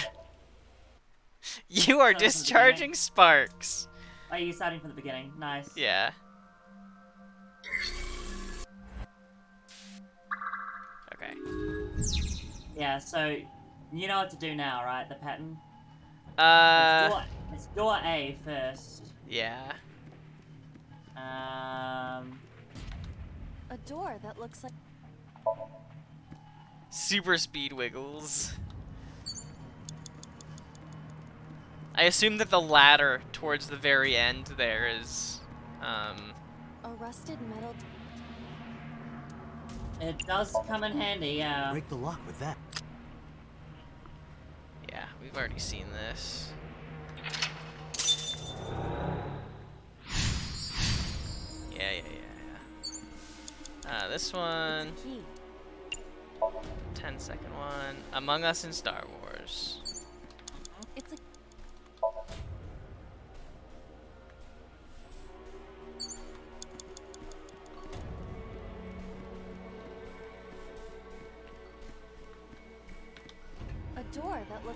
You are Start from the discharging beginning. sparks. Oh, you're starting from the beginning. Nice. Yeah. Okay. Yeah, so you know what to do now, right? The pattern? It's door A first. Yeah. A door that looks like Super speed wiggles. I assume that the ladder towards the very end there is, a rusted metal. It does come in handy, yeah. Break the lock with that. yeah, we've already seen this. Yeah. This one, It's a key. 10-second one. Among Us in Star Wars. It's a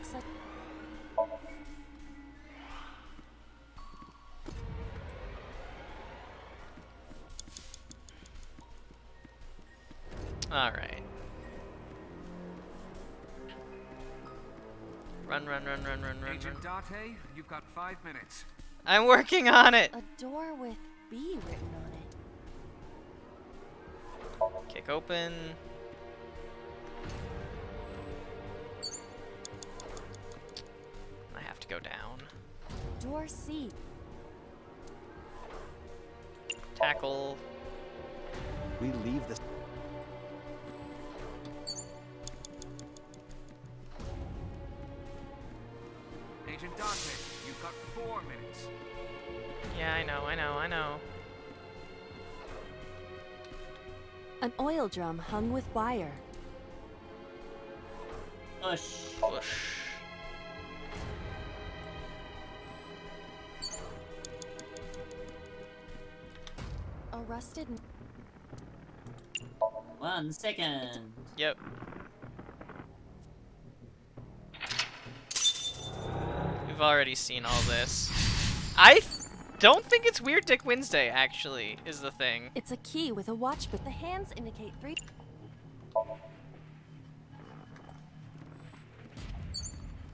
looks like. Alright. Run, run, run, run, run, run, Agent run. Date, you've got 5 minutes. I'm working on it! A door with B written on it. Kick open. I have to go down. Door C. Tackle. We leave the... Agent Date, you've got 4 minutes. Yeah, I know, I know, I know. An oil drum hung with wire. Push. Push. A rusted. 1 second. Yep. We've already seen all this. Don't think it's Weird Dick Wednesday, actually, is the thing. It's a key with a watch, but the hands indicate 3.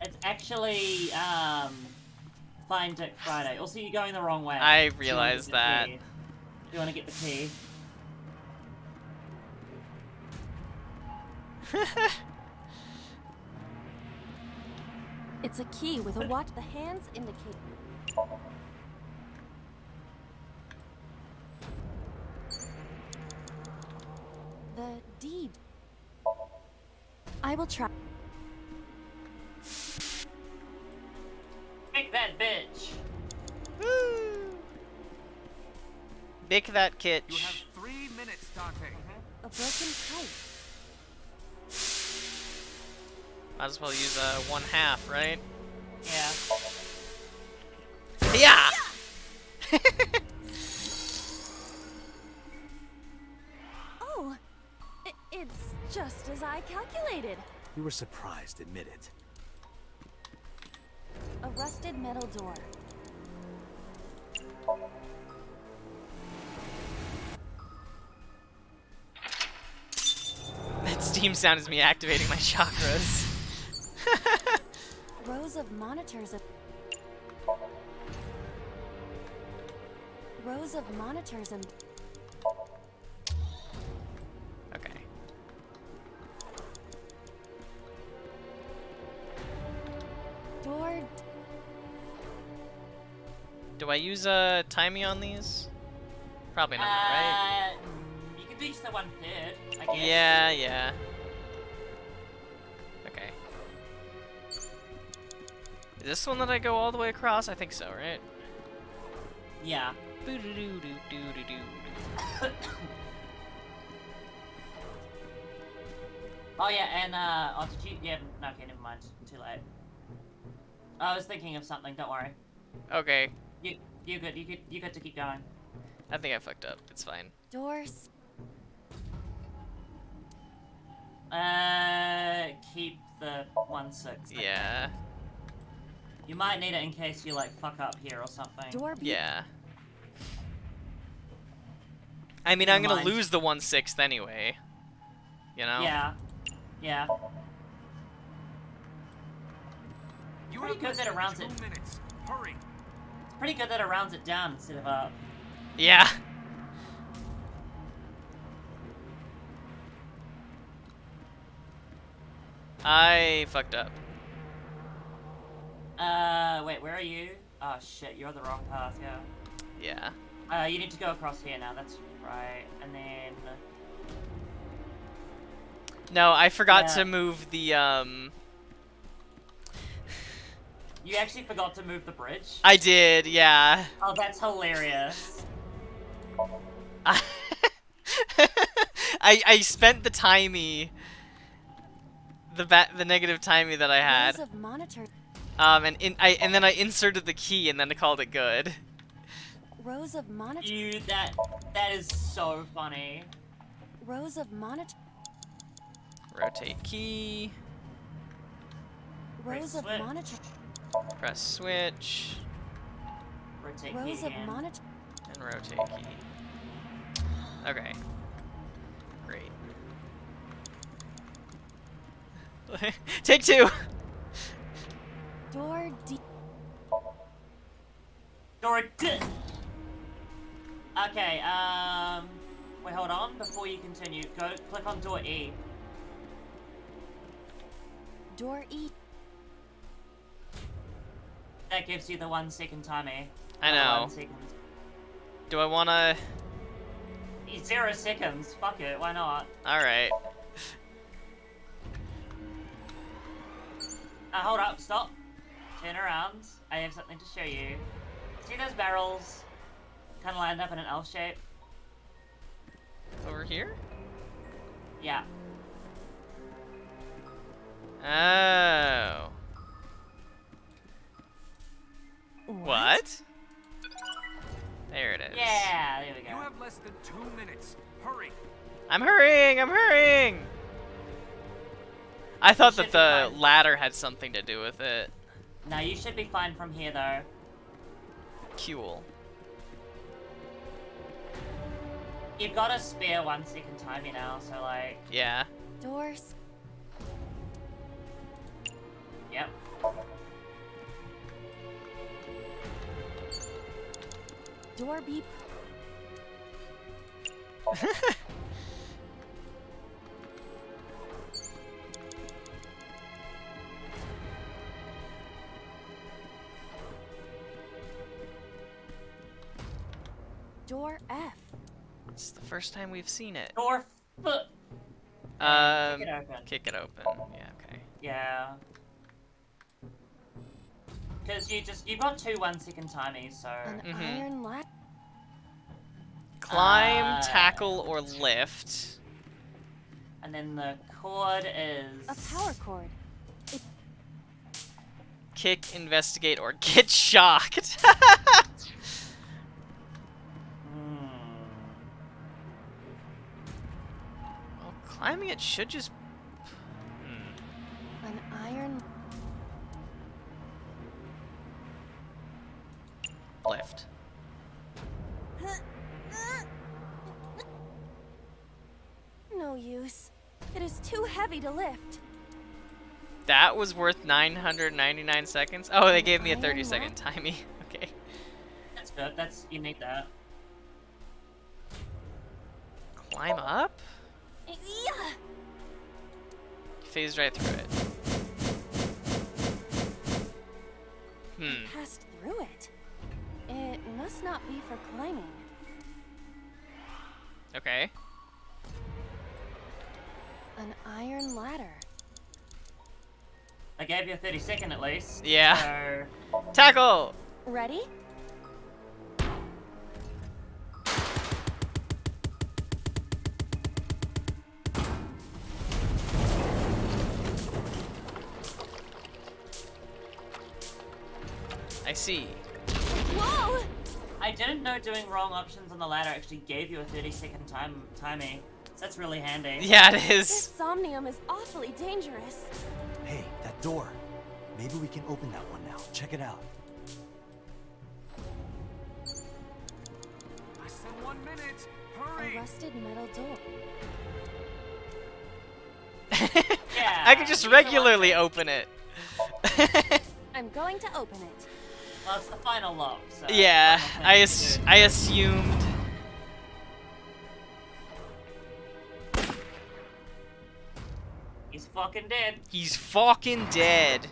It's actually Find Dick Friday. Also, you're going the wrong way. I You wanna realized get the that. key. You want to get the key? It's a key with a watch. The hands indicate. The deed. I will try. Pick that bitch. Woo! Bick that kitch. You have 3 minutes, Date. A broken pipe. Might as well use 1/2, right? Yeah. Yeah! Oh, it's just as I calculated. You were surprised, admit it. A rusted metal door. That steam sound is me activating my chakras. Rows of monitors. Rows of monitors and. Okay. Door. Do I use timey on these? Probably not, right? You can do just the 1/3, I guess. Yeah, yeah. Okay. Is this one that I go all the way across? I think so, right? Yeah. Boo-doo-doo-doo-doo-doo-doo. Oh yeah, and oh, did you? Yeah, no, okay, never mind. Too late. I was thinking of something. Don't worry. Okay. You good? You good to keep going. I think I fucked up. It's fine. Doors. Keep the 1/6. Yeah. You might need it in case you like fuck up here or something. Door. Yeah. I mean, Never I'm gonna mind. lose the 1/6 anyway. You know? Yeah. Yeah. You Pretty have good less that it than rounds 2 it. minutes. Hurry. It's pretty good that it rounds it down instead of up. Yeah. I fucked up. Wait, where are you? Oh shit, you're on the wrong path, yeah. Yeah. You need to go across here now, that's right. And then... No, I forgot Yeah. to move the, You actually forgot to move the bridge? I did, yeah. Oh, that's hilarious. I spent the timey, the negative timey that I had, Rows of monitors. and then I inserted the key and then I called it good. Rows of monitors. You, that is so funny. Rows of monitors. Rotate key. Rows of switch. monitor. Press switch Rotate Rows key of again. monitor. and rotate key. Okay. Great. Take two. Door D. Door D. Okay, wait, hold on. Before you continue, click on door E. Door E. That gives you the 1 second timer. I Or the know. 1 second. Do I wanna? 0 seconds. Fuck it. Why not? Alright. Hold up. Stop. Turn around. I have something to show you. See those barrels? Kind of lined up in an L shape. Over here? Yeah. Oh. What? There it is. Yeah. There we You go. have less than 2 minutes. Hurry. I'm hurrying! I'm hurrying! I thought that should be the fine. ladder had something to do with it. No, you should be fine from here though. Cool. You've got a spare 1 second timer now, so like, Yeah. Doors. yep. Door beep. Door F. It's the first time we've seen it. Door foot. Um, Kick it open. kick it open. Yeah, okay. Yeah. Because you've got two 1 second timers, so An Mhm. iron ladder. Climb, tackle, or lift. and then the cord is A power cord. Kick, investigate, or get shocked. Hmm. Well, climbing it should just... An iron. Lift. No use. It is too heavy to lift. That was worth 999 seconds? Oh, they gave me a Iron 30-second timey. Okay. That's good. You need that. Climb up? Yeah. Phased right through it. Passed through it. It must not be for climbing. Okay. An iron ladder. I gave you a 30-second at least. Yeah. So Tackle! Ready? I see. Whoa! I didn't know doing wrong options on the ladder actually gave you a 30-second timing. So that's really handy. Yeah, it This is. somnium is awfully dangerous. Hey, that door. Maybe we can open that one now. Check it out. Less than 1 minute. A Hurry. rusted metal door. Yeah. I could just you don't want regularly to- open it. I'm going to open it. Well, it's the final lock. So Yeah, final I thing to do. I assumed. He's fucking dead. He's fucking dead.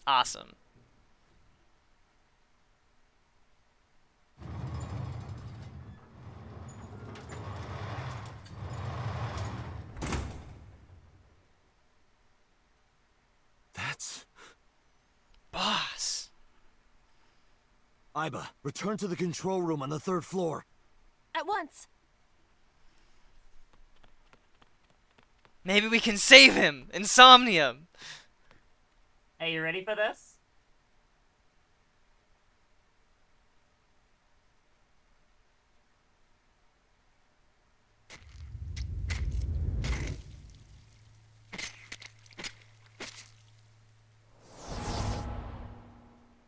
Awesome. That's... Boss. Iba, return to the control room on the 3rd floor. At once. Maybe we can save him. Insomnium. Hey, you ready for this?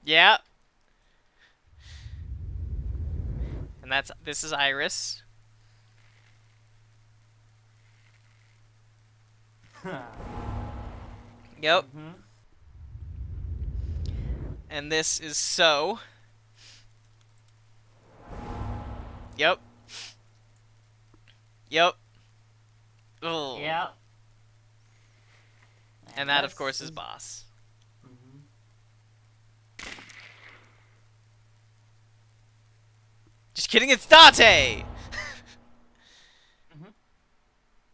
Yeah. And this is Iris. Yep. Mm-hmm. And this is So. Yep. Yep. Ugh. Yep. And that, of this course, is Boss. Mm-hmm. Just kidding, it's Date!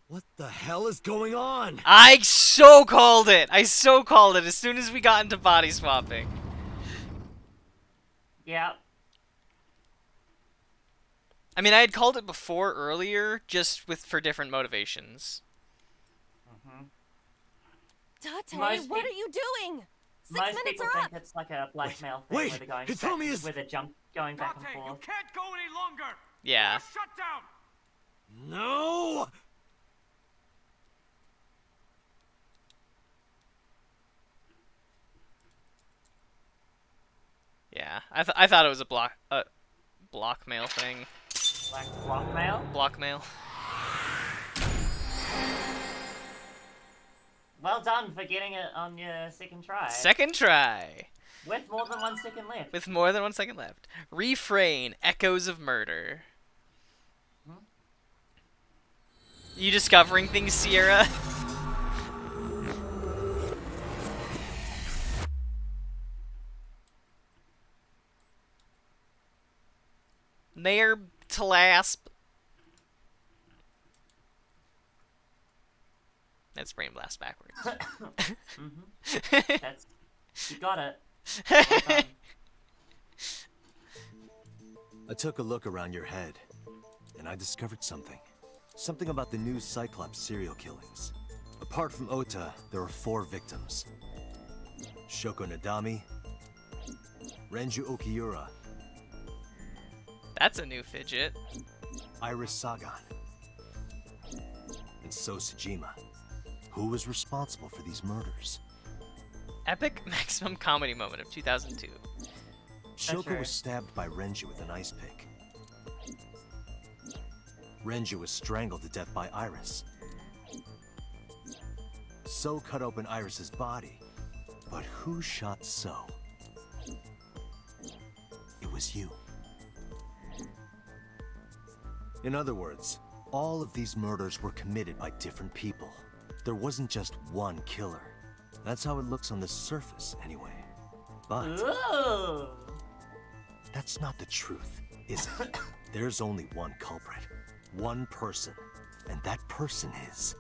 What the hell is going on? I so called it! I so called it as soon as we got into body swapping. Yep. I mean, I had called it before earlier, just for different motivations. Mm-hmm. Date, what are you doing? Most Minutes people are think up. it's like a blackmail thing wait, where they're going it's back, obvious. where they're going back and Date, you forth. can't go any longer. Yeah. You're shut down. No! Yeah, I thought it was a blockmail thing. Like blackmail? Blockmail. Well done for getting it on your second try. Second try. With more than 1 second left. With more than 1 second left. Refrain. Echoes of murder. You discovering things, Sierra? Nair Tlasp. That's Brain Blast backwards. Mm-hmm. That's... You got it. Well done. I took a look around your head, and I discovered something. Something about the new Cyclops serial killings. Apart from Ota, there were 4 victims. Shoko Nadami, Renju Okiura, That's a new fidget. Iris Sagan, and So Sejima. Who was responsible for these murders? Epic maximum comedy moment of 2002. Shoko sure. was stabbed by Renju with an ice pick. Renju was strangled to death by Iris. So cut open Iris's body. But who shot So? It was you. In other words, all of these murders were committed by different people. There wasn't just one killer. That's how it looks on the surface, anyway. But Ooh. that's not the truth, is it? There's only one culprit. One person. And that person is...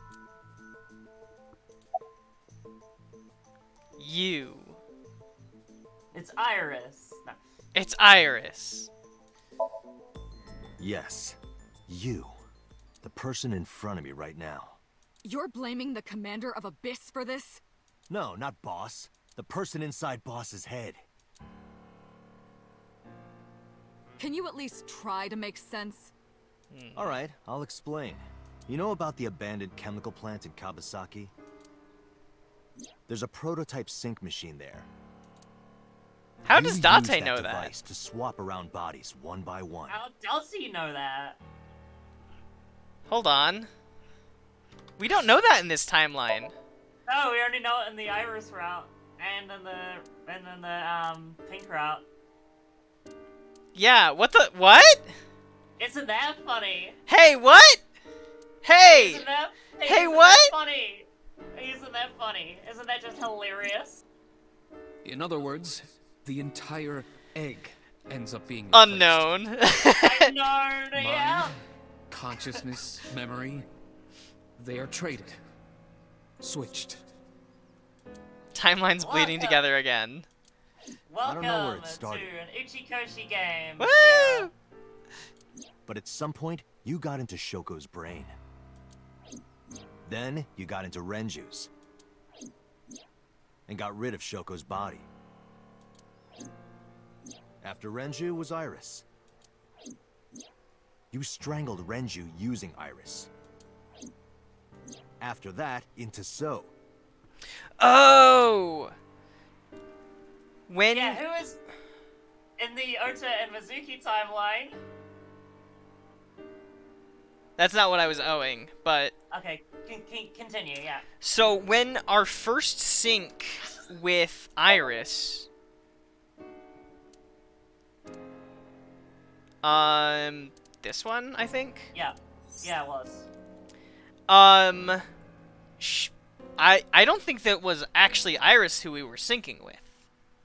You. It's Iris. No. It's Iris. Yes. You. The person in front of me right now. You're blaming the commander of Abyss for this? No, not Boss. The person inside Boss's head. Can you at least try to make sense? Alright, I'll explain. You know about the abandoned chemical plant in Kawasaki? There's a prototype sync machine there. How You does use Date know that? device to swap around bodies one by one. How does he know that? Hold on. We don't know that in this timeline. No, we only know it in the Iris route and in the pink route. Yeah, what? Isn't that funny? Hey, what? Hey! Isn't that, Hey, isn't what? That funny? Isn't that funny? Isn't that just hilarious? In other words, the entire egg ends up being Unknown. I know, yeah. Mind, consciousness, memory, they are traded. Switched. Timeline's bleeding What? together again. Welcome know where it to started. an Uchikoshi game. Woo! Yeah. But at some point, you got into Shoko's brain. Then, you got into Renju's. And got rid of Shoko's body. After Renju was Iris. You strangled Renju using Iris. After that, into So. Oh! When Yeah, in the Ota and Mizuki timeline. That's not what I was owing, but... Okay, continue, yeah. So, when our first sync with Iris... This one, I think? Yeah. Yeah, it was. Um... I don't think that was actually Iris who we were syncing with.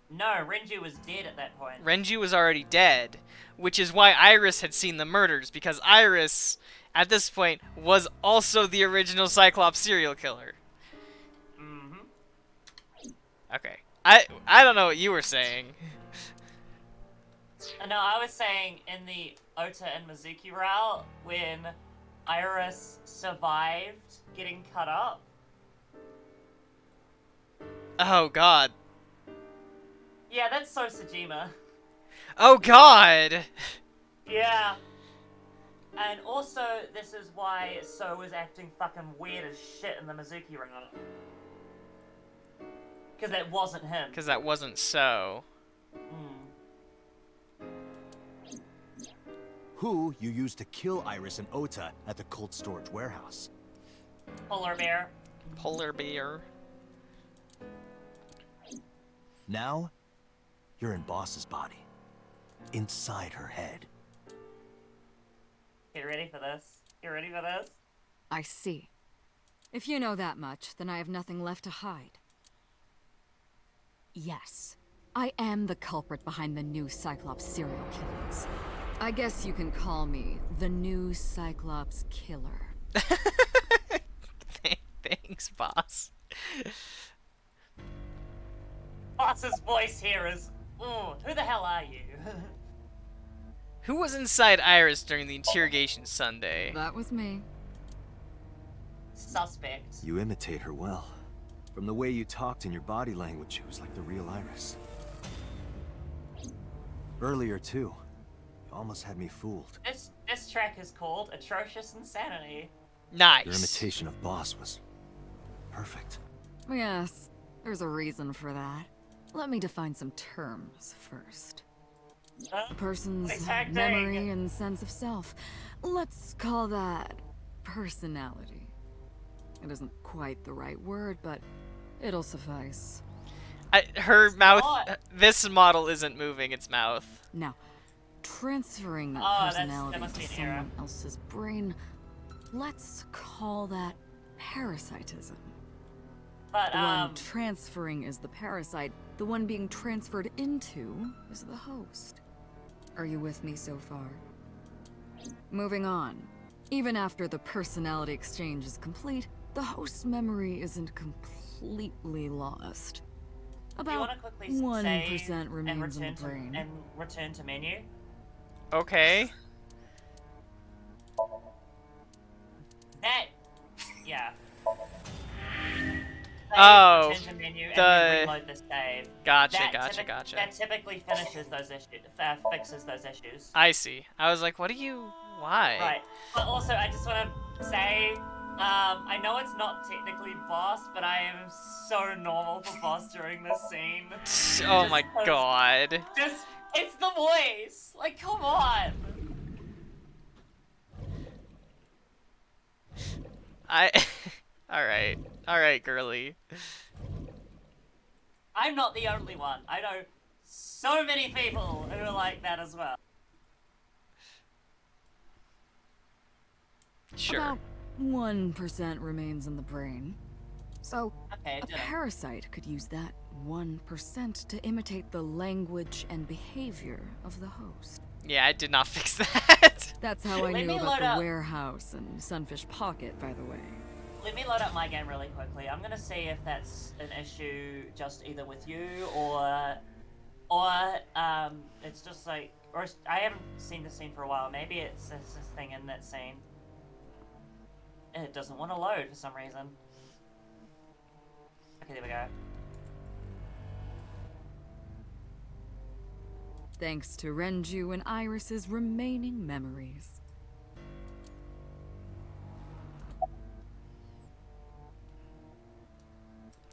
No, Renju was dead at that point. Renju was already dead, which is why Iris had seen the murders, because Iris, at this point, was also the original Cyclops serial killer. Mm-hmm. Okay. I don't know what you were saying. No, I was saying in the Ota and Mizuki route, when Iris survived getting cut up. Oh, God. Yeah, that's so Sejima. Oh, God! Yeah. And also, this is why So was acting fucking weird as shit in the Mizuki route. Because that wasn't him. Because that wasn't so. Who you used to kill Iris and Ota at the cold storage warehouse? Polar bear. Polar bear. Now, you're in Boss's body. Inside her head. Get ready for this. Get ready for this. I see. If you know that much, then I have nothing left to hide. Yes, I am the culprit behind the new Cyclops serial killings. I guess you can call me the new Cyclops killer. Thanks, boss. Boss's voice here is, ooh, who the hell are you? Who was inside Iris during the interrogation Sunday? That was me. Suspect. You imitate her well. From the way you talked and your body language, it was like the real Iris. Earlier, too. You almost had me fooled. This track is called Atrocious Insanity. Nice. Your imitation of Boss was perfect. Yes, there's a reason for that. Let me define some terms first. A person's Voice acting. memory and sense of self. Let's call that personality. It isn't quite the right word, but it'll suffice. Her mouth... not. This model isn't moving its mouth. Now, transferring that Oh, that personality must to be an error. someone else's brain, let's call that parasitism. But, The one transferring is the parasite. The one being transferred into is the host. Are you with me so far? Moving on. Even after the personality exchange is complete, the host's memory isn't completely lost. do you want About to quickly 1% save and remains in return the to, brain. and return to menu? Okay. That, yeah. Oh, Return to menu and the- then reload the save. Gotcha, That gotcha, typi- gotcha. That typically finishes those issues, fixes those issues. I see. I was like, what do you... Why? Right. But also, I just want to say, I know it's not technically boss, but I am so normal for boss during this scene. Oh Just my because- god. Just, it's the voice! Like, come on! Alright. Alright, girly. I'm not the only one. I know so many people who are like that as well. Sure. About 1% remains in the brain. So, Okay, a dinner. parasite could use that 1% to imitate the language and behavior of the host. Yeah, I did not fix that. That's how I Let knew me about load the up. warehouse and Sunfish Pocket, by the way. Let me load up my game really quickly. I'm gonna see if that's an issue just either with you or it's just like, I haven't seen the scene for a while. Maybe it's this thing in that scene. It doesn't want to load for some reason. Okay, there we go. Thanks to Renju and Iris's remaining memories.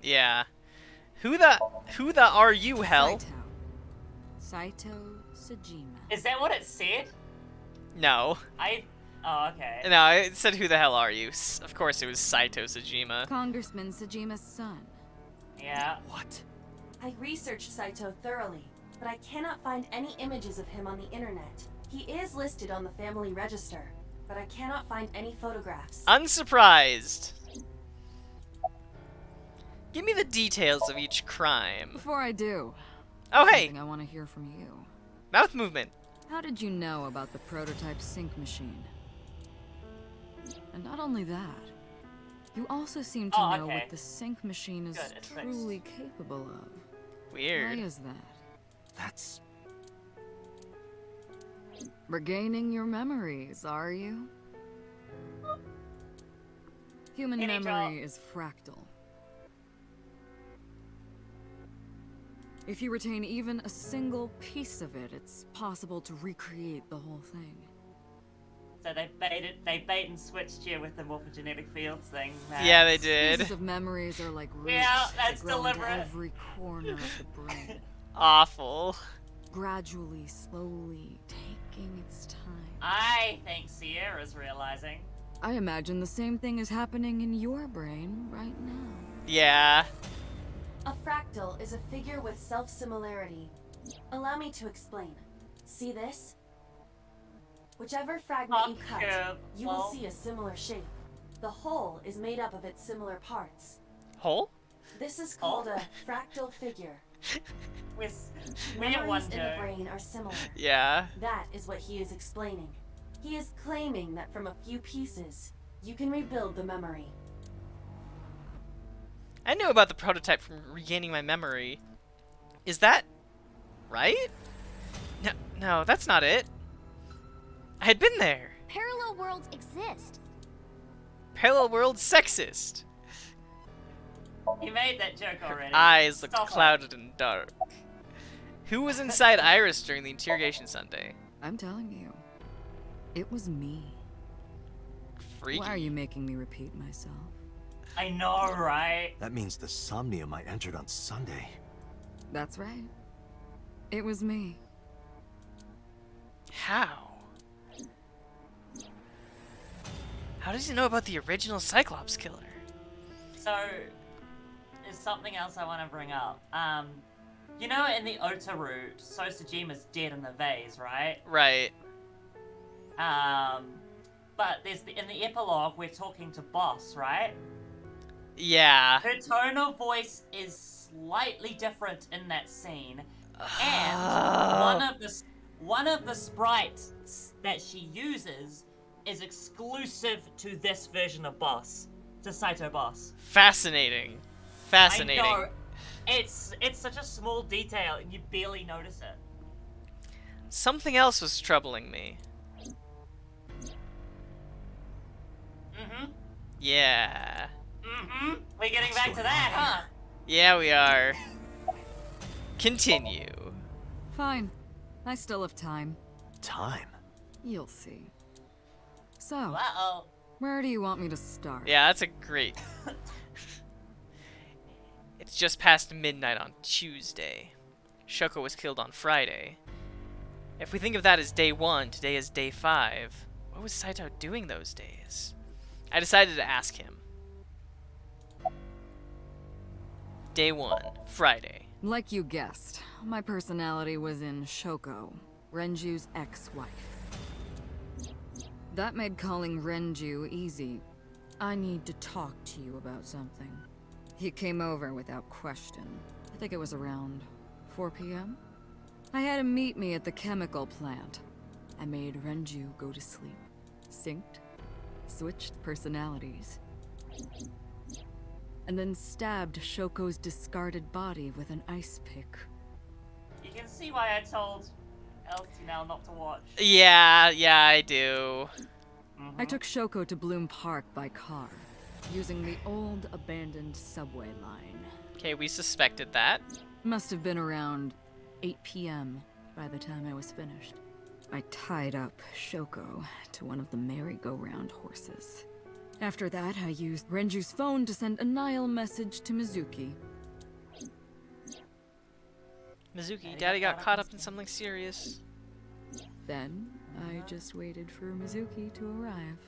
Yeah. Who the are you, Hell? Saito Sajima. Is that what it said? No. Oh, okay. No, it said, who the hell are you? Of course it was Saito Sajima. Congressman Sajima's son. Yeah. What? I researched Saito thoroughly, but I cannot find any images of him on the internet. He is listed on the family register, but I cannot find any photographs. Unsurprised. Give me the details of each crime. Before I do, Oh, hey! something I want to hear from you. Mouth movement. How did you know about the prototype sync machine? And not only that, you also seem to know okay. what the sync machine is Good, it's fixed. truly capable of. Weird. Why is that? That's... Regaining your memories, are you? Human Any memory job. is fractal. If you retain even a single piece of it, it's possible to recreate the whole thing. So they bait and switched you with the morphogenetic fields thing. Yeah, they did. Pieces of memories are like roots Yeah, that that's grow into deliberate. every corner of the brain, Awful. gradually, slowly, taking its time. I think Sierra's realizing. I imagine the same thing is happening in your brain right now. Yeah. A fractal is a figure with self-similarity. Allow me to explain. See this? Whichever fragment you cut, you will see a similar shape. The whole is made up of its similar parts. Hole? This is called a fractal figure. We have one Memories in the joke. brain are similar. Yeah. That is what he is explaining. He is claiming that from a few pieces, you can rebuild the memory. I knew about the prototype from regaining my memory. Is that right? No, that's not it. I had been there. Parallel worlds exist. Parallel world sexist. You made that joke already. Eyes looked Stop it. clouded and dark. Who was inside Iris during the interrogation Sunday? I'm telling you, it was me. Freaky. Why are you making me repeat myself? I know, right? That means the Somnium I entered on Sunday. That's right. It was me. How? How does he know about the original Cyclops killer? So, there's something else I want to bring up. You know, in the Ota route, Sosajima's dead in the vase, right? Right. But in the epilogue, we're talking to Boss, right? Yeah. Her tone of voice is slightly different in that scene, and one of the sprites that she uses is exclusive to this version of Boss, to Saito Boss. Fascinating. Fascinating. I know. It's such a small detail, and you barely notice it. Something else was troubling me. Mm-hmm. Yeah. Mm-hmm. We're getting back to that, huh? Yeah, we are. Continue. Fine. I still have time. Time? You'll see. So, Uh-oh. where do you want me to start? Yeah, that's a great... It's just past midnight on Tuesday. Shoko was killed on Friday. If we think of that as day 1, today is day 5. What was Saito doing those days? I decided to ask him. Day 1, Friday. Like you guessed, my personality was in Shoko, Renju's ex-wife. That made calling Renju easy. I need to talk to you about something. He came over without question. I think it was around 4 p.m. I had him meet me at the chemical plant. I made Renju go to sleep. Synced, switched personalities, and then stabbed Shoko's discarded body with an ice pick. You can see why I told Elsie now not to watch. Yeah, I do. I took Shoko to Bloom Park by car, using the old abandoned subway line. Okay, we suspected that. Must have been around 8 p.m. by the time I was finished. I tied up Shoko to one of the merry-go-round horses. After that, I used Renju's phone to send a Nile message to Mizuki. Mizuki, Daddy got caught up in something serious. Then, I just waited for Mizuki to arrive.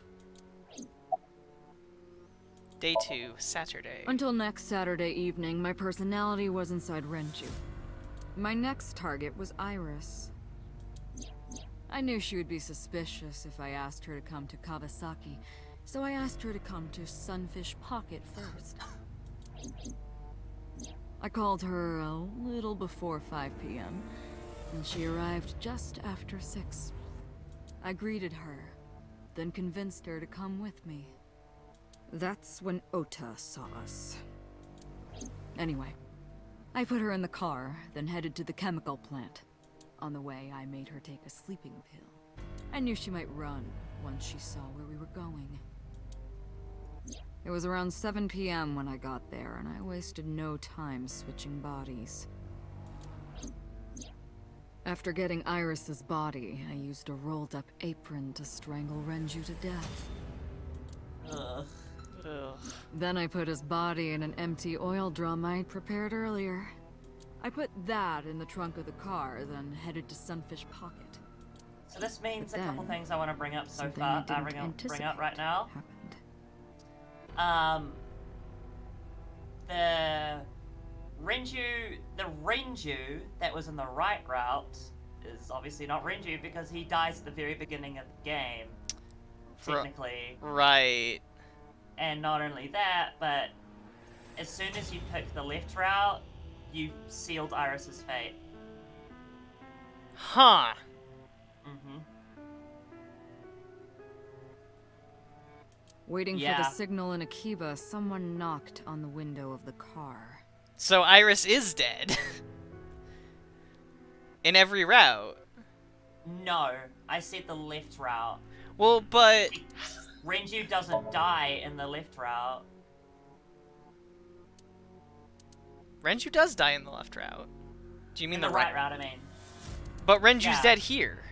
Day 2, Saturday. Until next Saturday evening, my personality was inside Renju. My next target was Iris. I knew she would be suspicious if I asked her to come to Kawasaki, so I asked her to come to Sunfish Pocket first. I called her a little before 5 p.m., and she arrived just after 6. I greeted her, then convinced her to come with me. That's when Ota saw us. Anyway, I put her in the car, then headed to the chemical plant. On the way, I made her take a sleeping pill. I knew she might run once she saw where we were going. It was around 7 p.m. when I got there, and I wasted no time switching bodies. After getting Iris's body, I used a rolled-up apron to strangle Renju to death. Ugh. Ugh. Then I put his body in an empty oil drum I'd prepared earlier. I put that in the trunk of the car, then headed to Sunfish Pocket. So this means But a couple then, things I want to bring up so something far. I didn't Bring up anticipate right now. happened. The Renju that was in the right route is obviously not Renju because he dies at the very beginning of the game, technically. Right. And not only that, but as soon as you pick the left route, you sealed Iris's fate. Huh. Mm-hmm. Waiting for Yeah. the signal in Akiba, someone knocked on the window of the car. So Iris is dead. In every route. No, I said the left route. Well, but... Renju doesn't die in the left route. Renju does die in the left route. Do you mean In the the right route, I mean. But Renju's Yeah. dead here.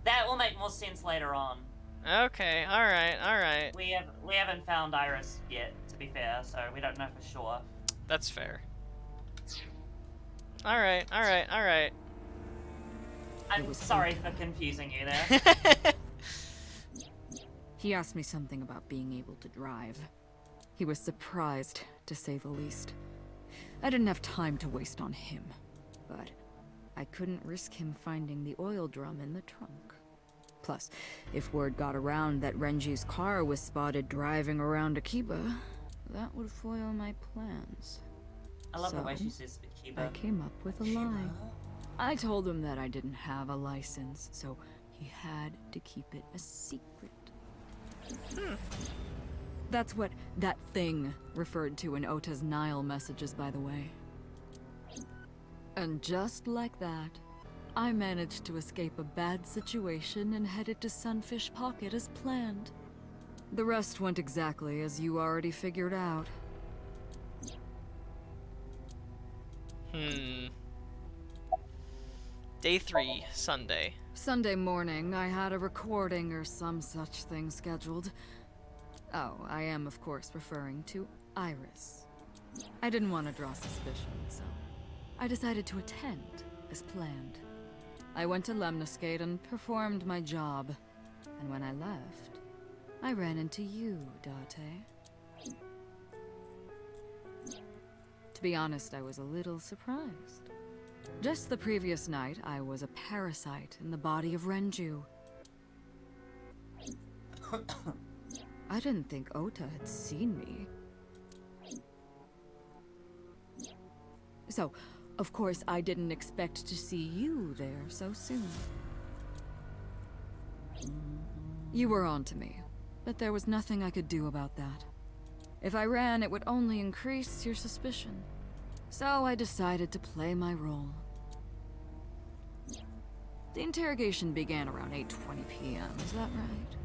That will make more sense later on. Okay, alright. We haven't found Iris yet, to be fair, so we don't know for sure. That's fair. Alright. I'm was sorry for confusing you there. He asked me something about being able to drive. He was surprised, to say the least. I didn't have time to waste on him, but I couldn't risk him finding the oil drum in the trunk. Plus, if word got around that Renji's car was spotted driving around Akiba, that would foil my plans. I love the way So, she says Akiba. I came up with a lie. I told him that I didn't have a license, so he had to keep it a secret. That's what that thing referred to in Ota's Nile messages, by the way. And just like that, I managed to escape a bad situation and headed to Sunfish Pocket as planned. The rest went exactly as you already figured out. Day 3, Sunday. Sunday morning, I had a recording or some such thing scheduled. Oh, I am, of course, referring to Iris. I didn't want to draw suspicion, so I decided to attend, as planned. I went to Lemniscate and performed my job. And when I left, I ran into you, Date. To be honest, I was a little surprised. Just the previous night, I was a parasite in the body of Renju. I didn't think Ota had seen me. So, of course, I didn't expect to see you there so soon. You were on to me, but there was nothing I could do about that. If I ran, it would only increase your suspicion. So I decided to play my role. The interrogation began around 8:20 p.m., is that right?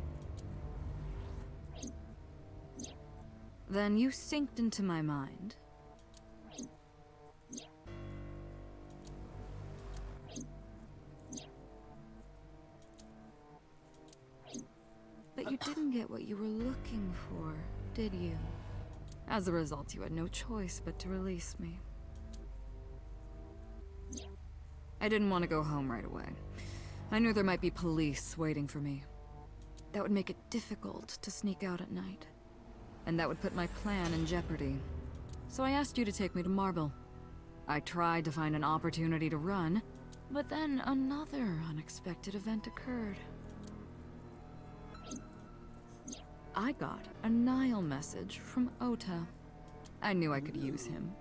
Then you synced into my mind. But you didn't get what you were looking for, did you? As a result, you had no choice but to release me. I didn't want to go home right away. I knew there might be police waiting for me. That would make it difficult to sneak out at night. And that would put my plan in jeopardy. So I asked you to take me to Marble. I tried to find an opportunity to run, but then another unexpected event occurred. I got a Nile message from Ota. I knew I could use him.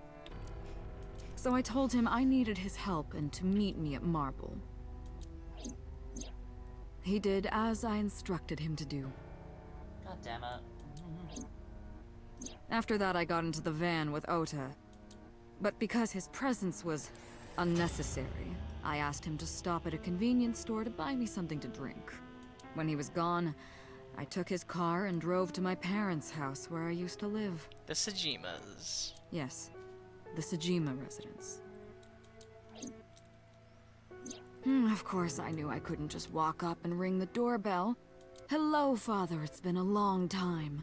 So I told him I needed his help and to meet me at Marble. He did as I instructed him to do. God damn it. After that, I got into the van with Ota. But because his presence was unnecessary, I asked him to stop at a convenience store to buy me something to drink. When he was gone, I took his car and drove to my parents' house where I used to live. The Sajimas. Yes, the Sajima residence. Of course, I knew I couldn't just walk up and ring the doorbell. Hello, Father, it's been a long time.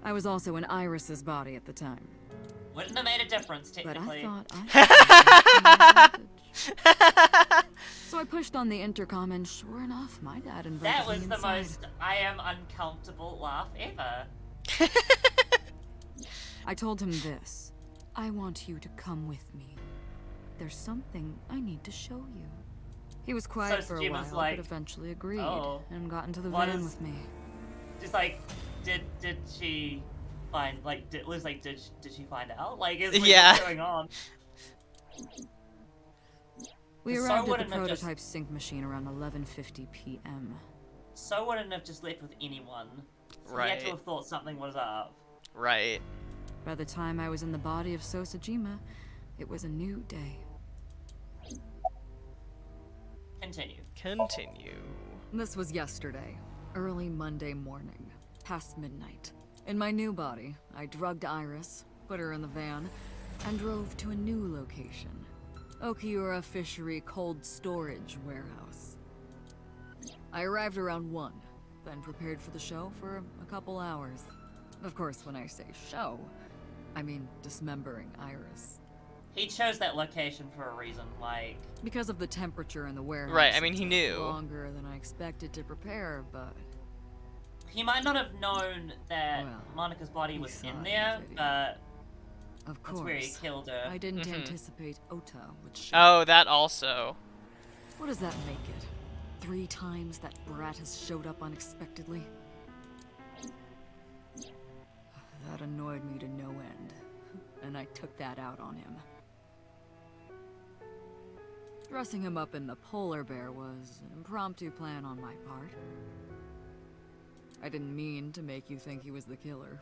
I was also in Iris's body at the time. Wouldn't have made a difference, technically. But I thought I So I pushed on the intercom and sure enough, my dad invited me That was inside. the most I am uncomfortable laugh ever. I told him this. I want you to come with me. There's something I need to show you. He was quiet for a Sajima's while, like, but eventually agreed "Oh, and got into the what van is- with me. Just like, did she find, like, did she find out? Like, is Yeah. what's going on? We So arrived at the wouldn't have just- prototype sync machine around 11:50 p.m. So wouldn't have just left with anyone. So He had Right. to have thought something was up. Right. By the time I was in the body of Sosajima, it was a new day. Continue. Continue. This was yesterday, early Monday morning, past midnight. In my new body, I drugged Iris, put her in the van, and drove to a new location. Okiura Fishery Cold Storage Warehouse. I arrived around 1, then prepared for the show for a couple hours. Of course, when I say show, I mean dismembering Iris. He chose that location for a reason, like... Because of the temperature in the warehouse. Right, I mean, it he took knew. longer than I expected to prepare, but He might not have known that Well, Monica's body he was saw in the there, video. but of that's where he course, killed her. I didn't Mhm. anticipate Ota would show. Oh, that also. What does that make it? 3 times that brat has showed up unexpectedly? That annoyed me to no end, and I took that out on him. Dressing him up in the polar bear was an impromptu plan on my part. I didn't mean to make you think he was the killer.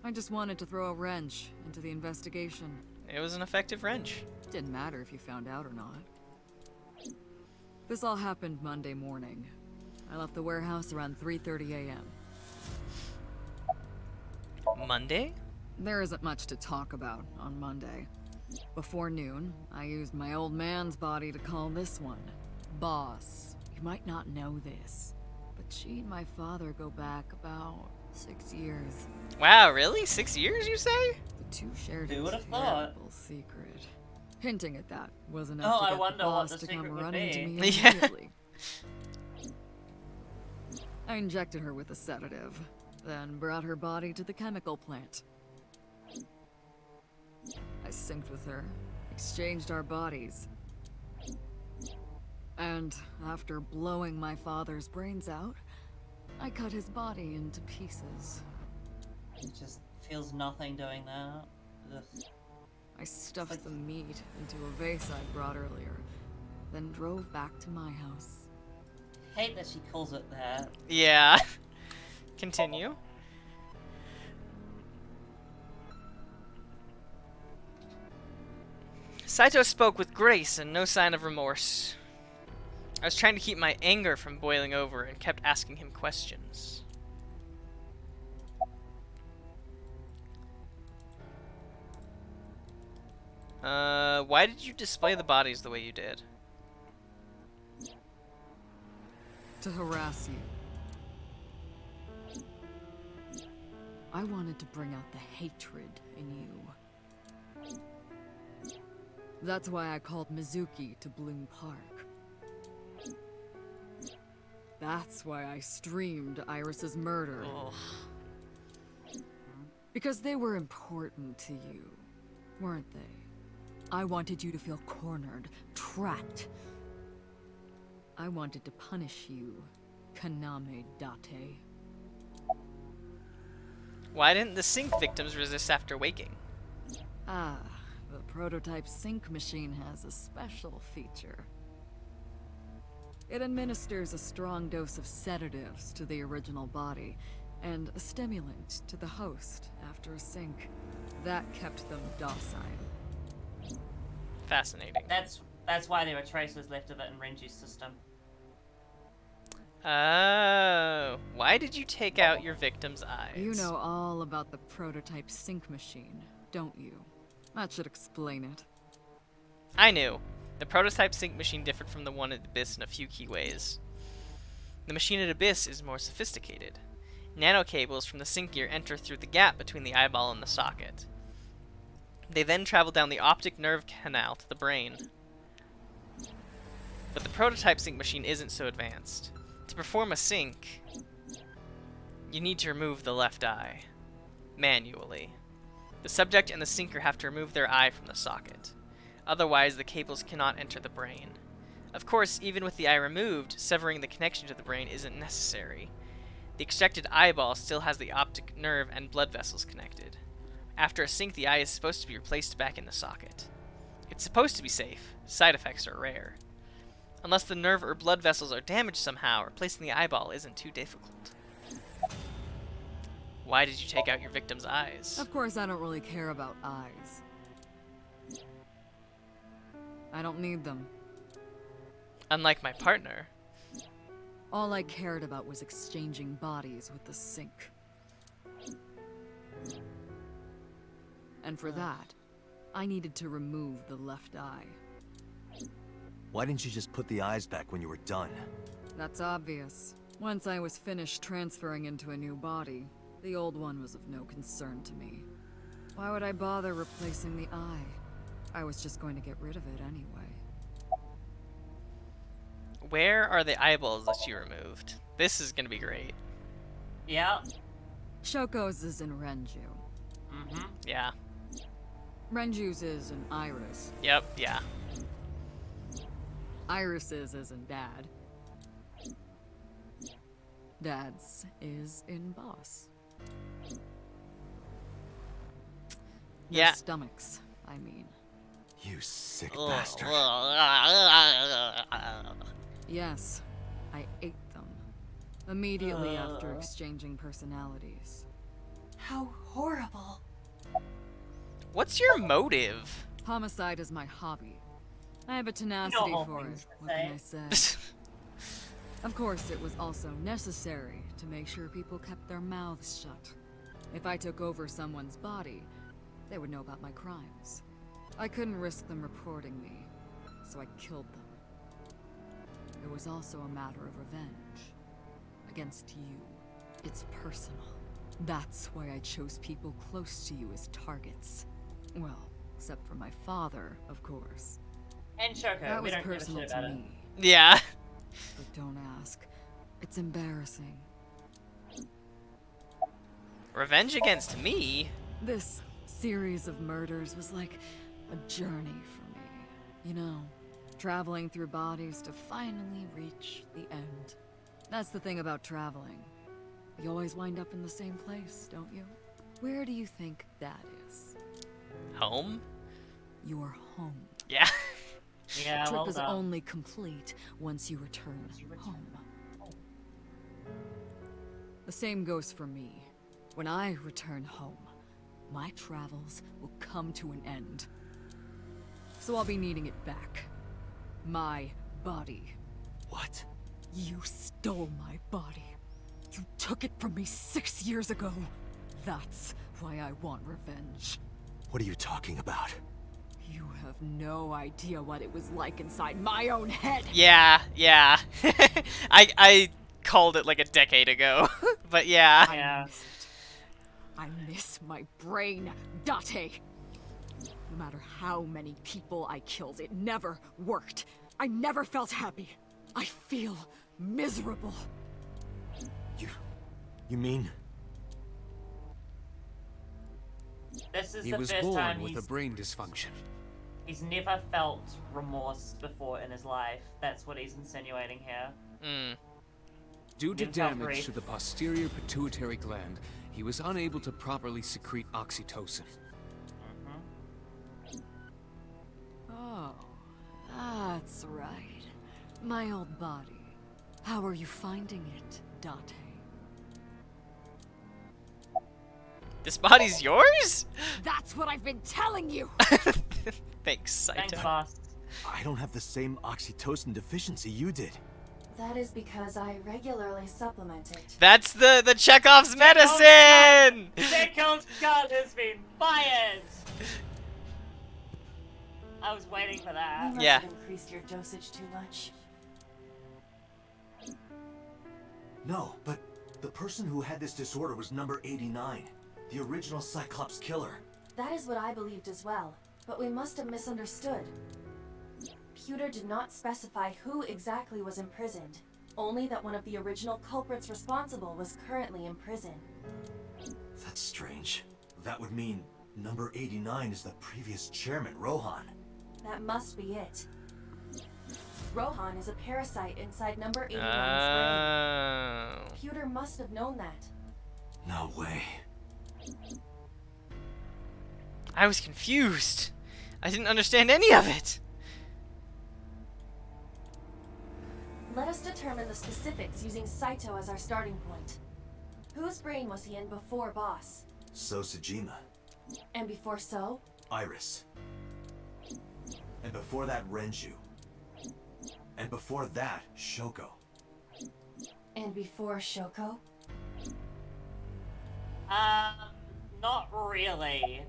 I just wanted to throw a wrench into the investigation. It was an effective wrench. Didn't matter if you found out or not. This all happened Monday morning. I left the warehouse around 3:30 a.m. Monday? There isn't much to talk about on Monday. Before noon, I used my old man's body to call this one Boss. You might not know this, but she and my father go back about 6 years. Wow, really? 6 years, you say? The two shared Who a would've thought? terrible secret. Hinting at that was Oh, enough I to get wonder the what boss the to come secret would running to be. me Yeah. immediately. I injected her with a sedative, then brought her body to the chemical plant. I synced with her, exchanged our bodies. And after blowing my father's brains out, I cut his body into pieces. He just feels nothing doing that. Ugh. I stuffed like- the meat into a vase I'd brought earlier, then drove back to my house. Hate that she calls it that. Yeah. Continue. Saito spoke with grace and no sign of remorse. I was trying to keep my anger from boiling over and kept asking him questions. Why did you display the bodies the way you did? To harass you. I wanted to bring out the hatred in you. That's why I called Mizuki to Bloom Park. That's why I streamed Iris's murder. Ugh. Because they were important to you, weren't they? I wanted you to feel cornered, trapped. I wanted to punish you, Kaname Date. Why didn't the sink victims resist after waking? Ah, the prototype sync machine has a special feature. It administers a strong dose of sedatives to the original body, and a stimulant to the host after a sync. That kept them docile. Fascinating. That's why there are traces left of it in Renji's system. Oh, why did you take out your victim's eyes? You know all about the prototype sync machine, don't you? That should explain it. I knew. The prototype sync machine differed from the one at Abyss in a few key ways. The machine at Abyss is more sophisticated. Nanocables from the sync gear enter through the gap between the eyeball and the socket. They then travel down the optic nerve canal to the brain. But the prototype sync machine isn't so advanced. To perform a sync, you need to remove the left eye, manually. The subject and the syncer have to remove their eye from the socket. Otherwise, the cables cannot enter the brain. Of course, even with the eye removed, severing the connection to the brain isn't necessary. The extracted eyeball still has the optic nerve and blood vessels connected. After a sync, the eye is supposed to be replaced back in the socket. It's supposed to be safe. Side effects are rare. Unless the nerve or blood vessels are damaged somehow, replacing the eyeball isn't too difficult. Why did you take out your victim's eyes? Of course, I don't really care about eyes. I don't need them. Unlike my partner. All I cared about was exchanging bodies with the sync. And for that, I needed to remove the left eye. Why didn't you just put the eyes back when you were done? That's obvious. Once I was finished transferring into a new body, the old one was of no concern to me. Why would I bother replacing the eye? I was just going to get rid of it anyway. Where are the eyeballs that you removed? This is gonna be great. Yeah. Shoko's is in Renju. Mm-hmm. Yeah. Renju's is in Iris. Yep, yeah. Iris's is in Dad. Dad's is in Boss. Their Yeah. stomachs, I mean. You sick Ugh, bastard. Yes, I ate them. Immediately after exchanging personalities. How horrible. What's your motive? Homicide is my hobby. I have a tenacity all for things it. to What can I say? Of course, it was also necessary to make sure people kept their mouths shut. If I took over someone's body, they would know about my crimes. I couldn't risk them reporting me, so I killed them. It was also a matter of revenge. Against you. It's personal. That's why I chose people close to you as targets. Well, except for my father, of course. And Shoko, That we was don't give a personal shit to about it. me. Yeah. But don't ask. It's embarrassing. Revenge against me? This series of murders was like a journey for me. You know, traveling through bodies to finally reach the end. That's the thing about traveling. You always wind up in the same place, don't you? Where do you think that is? Home? Your home. Yeah. Yeah, The well trip is done. only complete once you return home. The same goes for me. When I return home, my travels will come to an end. So I'll be needing it back. My body. What? You stole my body. You took it from me 6 years ago. That's why I want revenge. What are you talking about? You have no idea what it was like inside my own head. Yeah, yeah. I called it like a decade ago. But yeah. Yeah. I miss my brain, Date. No matter how many people I killed, it never worked. I never felt happy. I feel miserable. You mean? This is He the was first time born with a brain dysfunction. he's never felt remorse before in his life. That's what he's insinuating here. Hmm. Due to Didn't felt damage great. to the posterior pituitary gland, he was unable to properly secrete oxytocin. Oh, that's right. My old body. How are you finding it, Date? This body's yours? That's what I've been telling you! Thanks, Saito. Thanks, boss. I don't have the same oxytocin deficiency you did. That is because I regularly supplement it. That's the Chekhov's medicine! Chekhov's gun has been fired! I was waiting for You that. must Yeah. have increased your dosage too much. No, but the person who had this disorder was number 89, the original Cyclops killer. That is what I believed as well, but we must have misunderstood. Pewter did not specify who exactly was imprisoned, only that one of the original culprits responsible was currently in prison. That's strange. That would mean number 89 is the previous chairman, Rohan. That must be it. Rohan is a parasite inside number 89's Oh. brain. Pewter must have known that. No way. I was confused. I didn't understand any of it. Let us determine the specifics using Saito as our starting point. Whose brain was he in before Boss? So Sejima. And before So? Iris. And before that, Renju. And before that, Shoko. And before Shoko? Not really.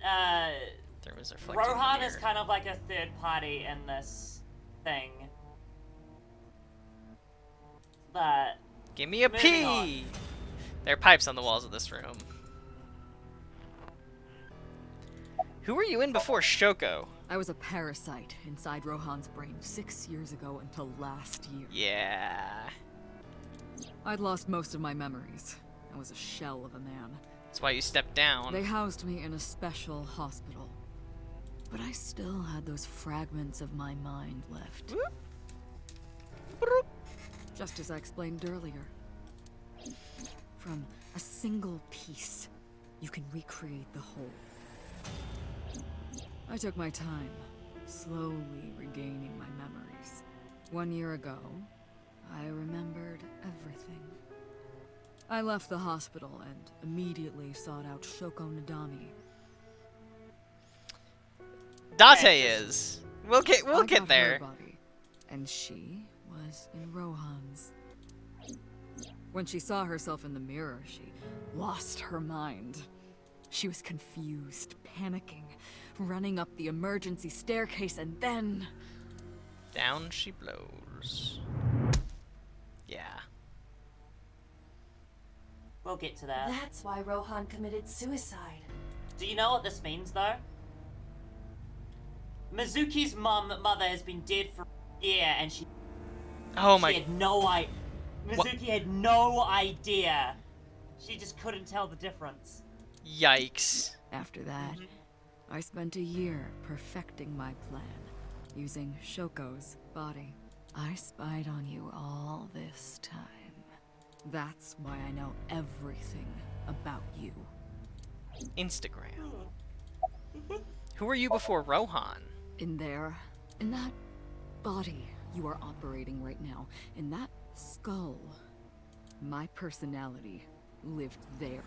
There was reflecting Rohan in the is mirror. kind of like a third party in this thing. But Give me a moving pee! There are pipes on the walls of this room. Who were you in before Shoko? I was a parasite inside Rohan's brain 6 years ago until last year. Yeah. I'd lost most of my memories. I was a shell of a man. That's why you stepped down. They housed me in a special hospital. But I still had those fragments of my mind left. Whoop. Broop. Just as I explained earlier. From a single piece, you can recreate the whole. I took my time, slowly regaining my memories. 1 year ago, I remembered everything. I left the hospital and immediately sought out Shoko Nadami. Date is. We'll I got get her there. body, and she was in Rohan's. When she saw herself in the mirror, she lost her mind. She was confused, panicking, running up the emergency staircase, and then... Down she blows. Yeah. we'll get to that. That's why Rohan committed suicide. Do you know what this means, though? Mizuki's mother has been dead for a year, and she Oh my. had no idea. What? Mizuki had no idea. She just couldn't tell the difference. Yikes. After that, I spent a year perfecting my plan, using Shoko's body. I spied on you all this time. That's why I know everything about you. Instagram. Who were you before Rohan? In that body you are operating right now, in that skull, my personality lived there.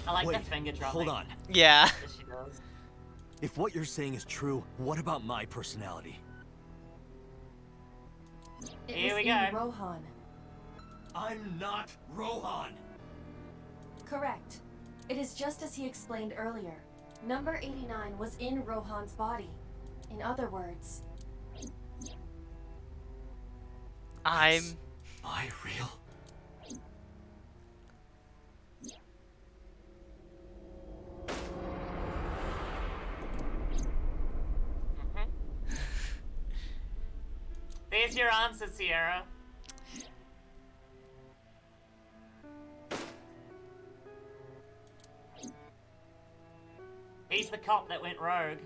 I like the Wait, finger drumming. hold on. Yeah. that she does. If what you're saying is true, what about my personality? It Here was we in go. Rohan. I'm not Rohan! Correct. It is just as he explained earlier. Number 89 was in Rohan's body. In other words, I'm. Am I real? There's your answer, Sierra. He's the cop that went rogue.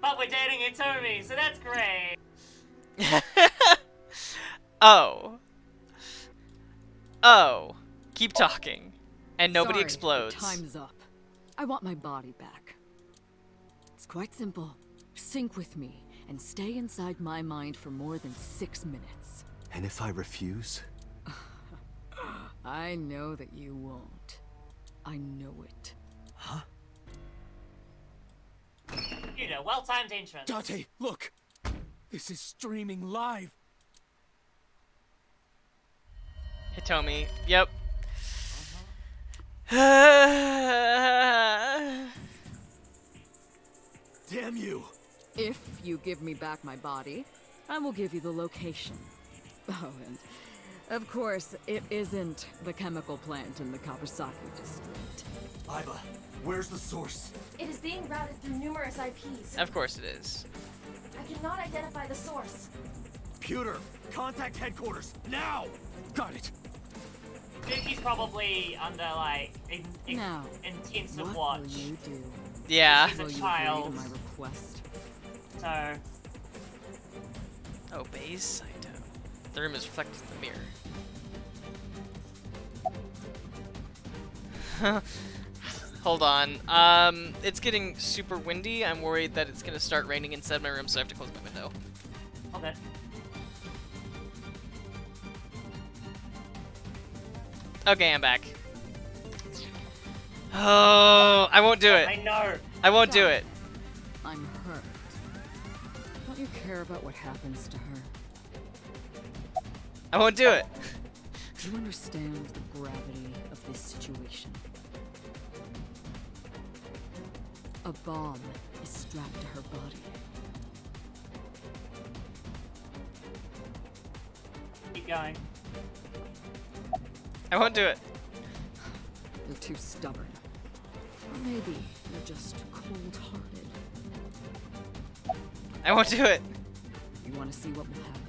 But we're dating Itomi, so that's great. Oh. Oh. Keep talking. And nobody Sorry, explodes. but time's up. I want my body back. It's quite simple. Sync with me and stay inside my mind for more than 6 minutes. And if I refuse? I know that you won't. I know it. Huh? You know, well-timed entrance. Date, look! This is streaming live! Hitomi. Yep. Damn you! If you give me back my body, I will give you the location. Oh, and of course, it isn't the chemical plant in the Kawasaki district. Iba, where's the source? It is being routed through numerous IPs. Of course it is. I cannot identify the source. Computer, contact headquarters, now! Got it! Duki's probably under, like, Now, intensive what watch. will you do? Yeah. He's a Will you child. agree to my request? So, Obeys Saito. The room is reflected in the mirror. Hold on. It's getting super windy. I'm worried that it's gonna start raining inside my room, so I have to close my window. okay. Okay, I'm back. Oh, I won't do I it. know. I won't do it. I'm hurt. Don't you care about what happens to her? I won't do it. Do you understand the gravity of this situation? A bomb is strapped to her body. Keep going. I won't do it. You're too stubborn. Or maybe you're just cold-hearted. I won't do it. You want to see what will happen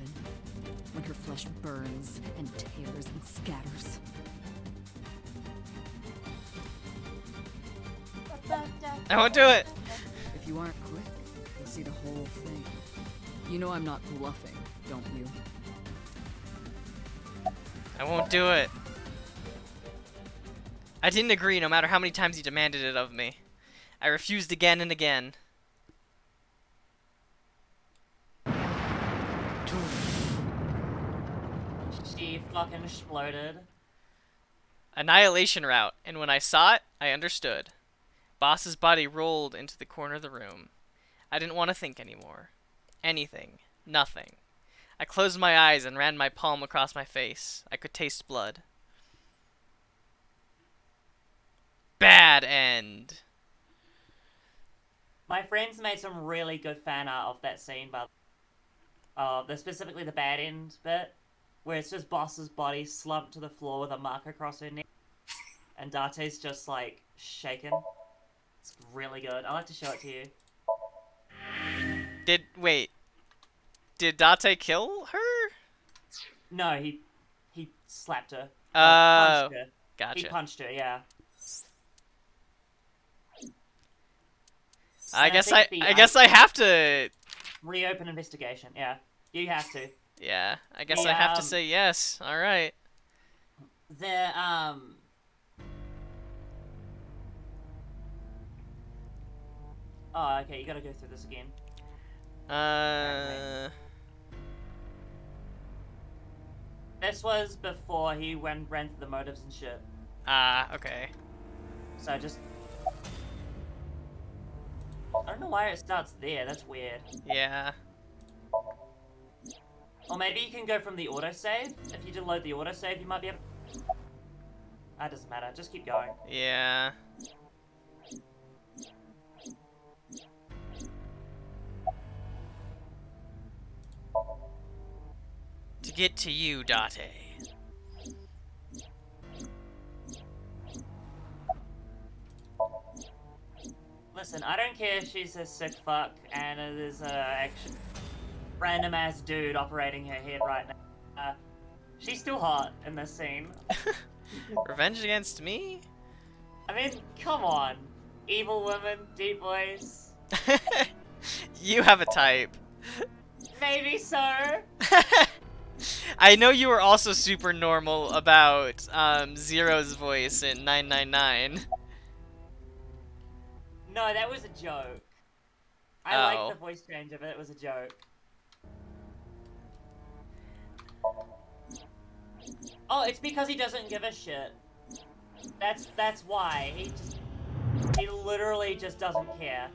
when her flesh burns and tears and scatters? I won't do it. If you aren't quick, you'll see the whole thing. You know I'm not bluffing, don't you? I won't do it. I didn't agree no matter how many times he demanded it of me. I refused again and again. She fucking exploded. Annihilation route, and when I saw it, I understood. Boss's body rolled into the corner of the room. I didn't want to think anymore. Anything. Nothing. I closed my eyes and ran my palm across my face. I could taste blood. Bad end. My friends made some really good fan art of that scene, but specifically the bad end bit, where it's just Boss's body slumped to the floor with a mark across her neck, and Date's just like shaken. It's really good. I'll have to show it to you. Wait. Did Date kill her? No, he slapped her. Oh, Punched her. gotcha. He punched her, yeah. I And guess think the I guess I have to. reopen investigation. Yeah, you have to. Yeah, I guess The, I have to say yes. All right. The Oh, okay. You gotta go through this again. This was before he ran through the motives and shit. Okay. So just. I don't know why it starts there. That's weird. Yeah. Or maybe you can go from the autosave. If you load the autosave, you might be able. That doesn't matter. Just keep going. Yeah. To get to you, Date. Listen, I don't care if she's a sick fuck and it is action. random ass dude operating her head right now. She's still hot in this scene. Revenge against me? I mean, come on. Evil woman, deep voice. You have a type. Maybe so. I know you were also super normal about Zero's voice in 999. No, that was a joke. I like the voice change of it. It was a joke. Oh, it's because he doesn't give a shit. That's why. He literally just doesn't care.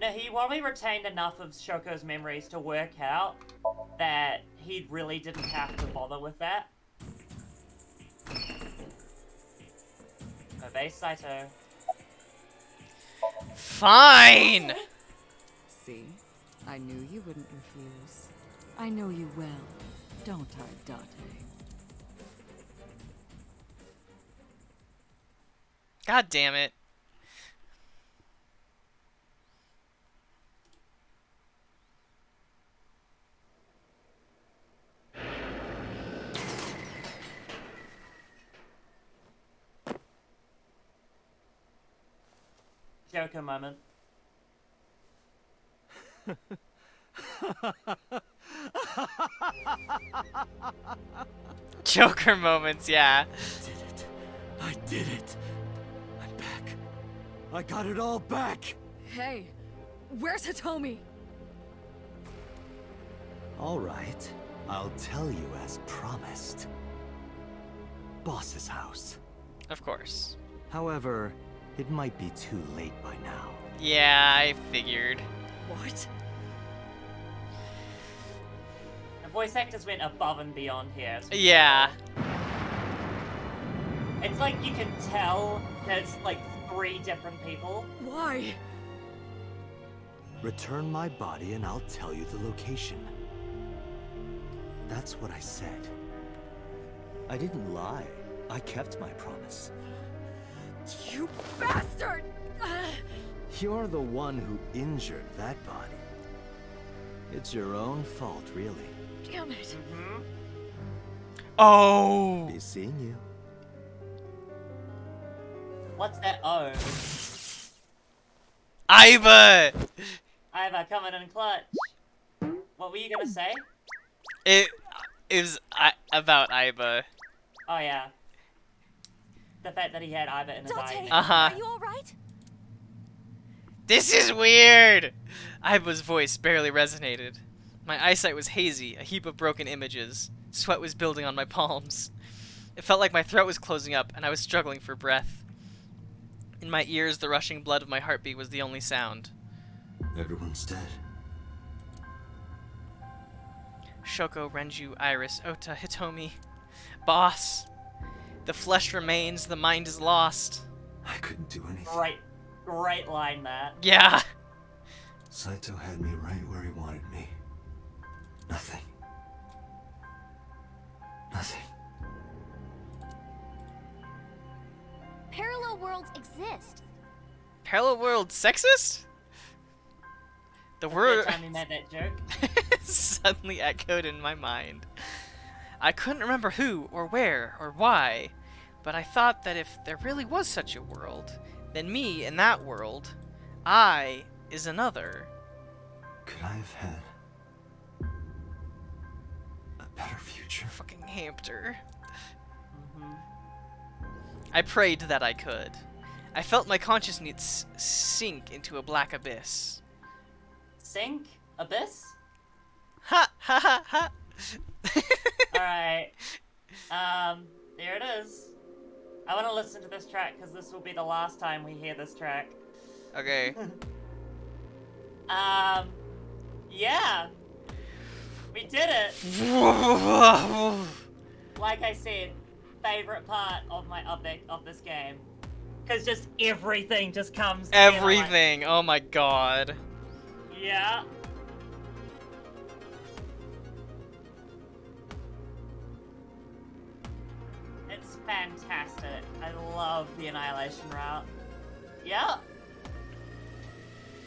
No, he probably retained enough of Shoko's memories to work out that he really didn't have to bother with that. Obey Saito. Fine! See? I knew you wouldn't refuse. I know you well, don't I, Date? God damn it. Shoko moment. Joker moments, yeah. I did it. I'm back. I got it all back. Hey, where's Hitomi? All right. I'll tell you as promised. Boss's house. Of course. However, it might be too late by now. Yeah, I figured. What? The voice actors went above and beyond here. Yeah. It's like you can tell there's like 3 different people. Why? Return my body and I'll tell you the location. That's what I said. I didn't lie. I kept my promise. You bastard! You're the one who injured that body. It's your own fault, really. Damn it. Oh! Be seeing you. What's that O? Aiba! Iva coming in clutch. What were you gonna say? It was about Aiba. Oh yeah. The fact that he had Iva in his eye. Date, Uh-huh. are you alright? This is weird! Aiba's voice barely resonated. My eyesight was hazy, a heap of broken images. Sweat was building on my palms. It felt like my throat was closing up, and I was struggling for breath. In my ears, the rushing blood of my heartbeat was the only sound. Everyone's dead. Shoko, Renju, Iris, Ota, Hitomi. Boss. The flesh remains, the mind is lost. I couldn't do anything. Great line, Matt. Yeah. Saito had me right where he wanted me. Nothing. Nothing. Parallel worlds exist. Parallel world sexist? The word Every time he made that joke. suddenly echoed in my mind. I couldn't remember who, or where, or why, but I thought that if there really was such a world, then me in that world, I is another. Could I have had a better future? Fucking hamster. I prayed that I could. I felt my consciousness sink into a black abyss. Sink? Abyss? Ha ha ha ha! Alright. There it is. I want to listen to this track because this will be the last time we hear this track. Okay. Yeah. We did it. Like I said, favorite part of this game. Because just everything just comes together, like, Everything. Oh my god. yeah. fantastic. I love the Annihilation route. Yeah.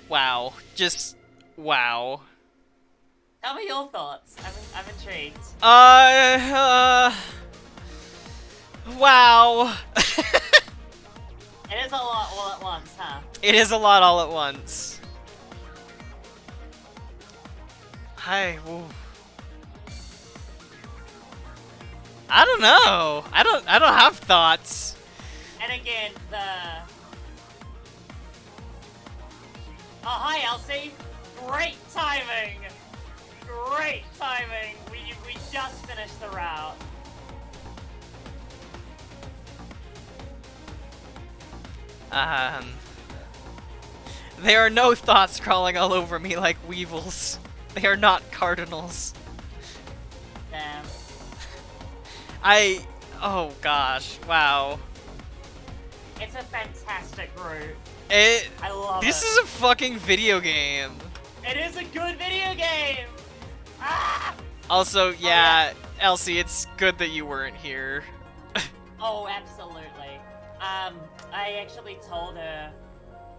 Wow. Just wow. Tell me your thoughts. I'm intrigued. Wow. It is a lot all at once, huh? It is a lot all at once. Ooh. I don't know. I don't have thoughts. And again, oh, hi, Elsie. Great timing. Great timing. We just finished the route. There are no thoughts crawling all over me like weevils. They are not cardinals. Damn. Oh gosh, wow. It's a fantastic route. I love This it. is a fucking video game. It is a good video game. Ah! Also, yeah, Elsie, it's good that you weren't here. Oh, absolutely. I actually told her.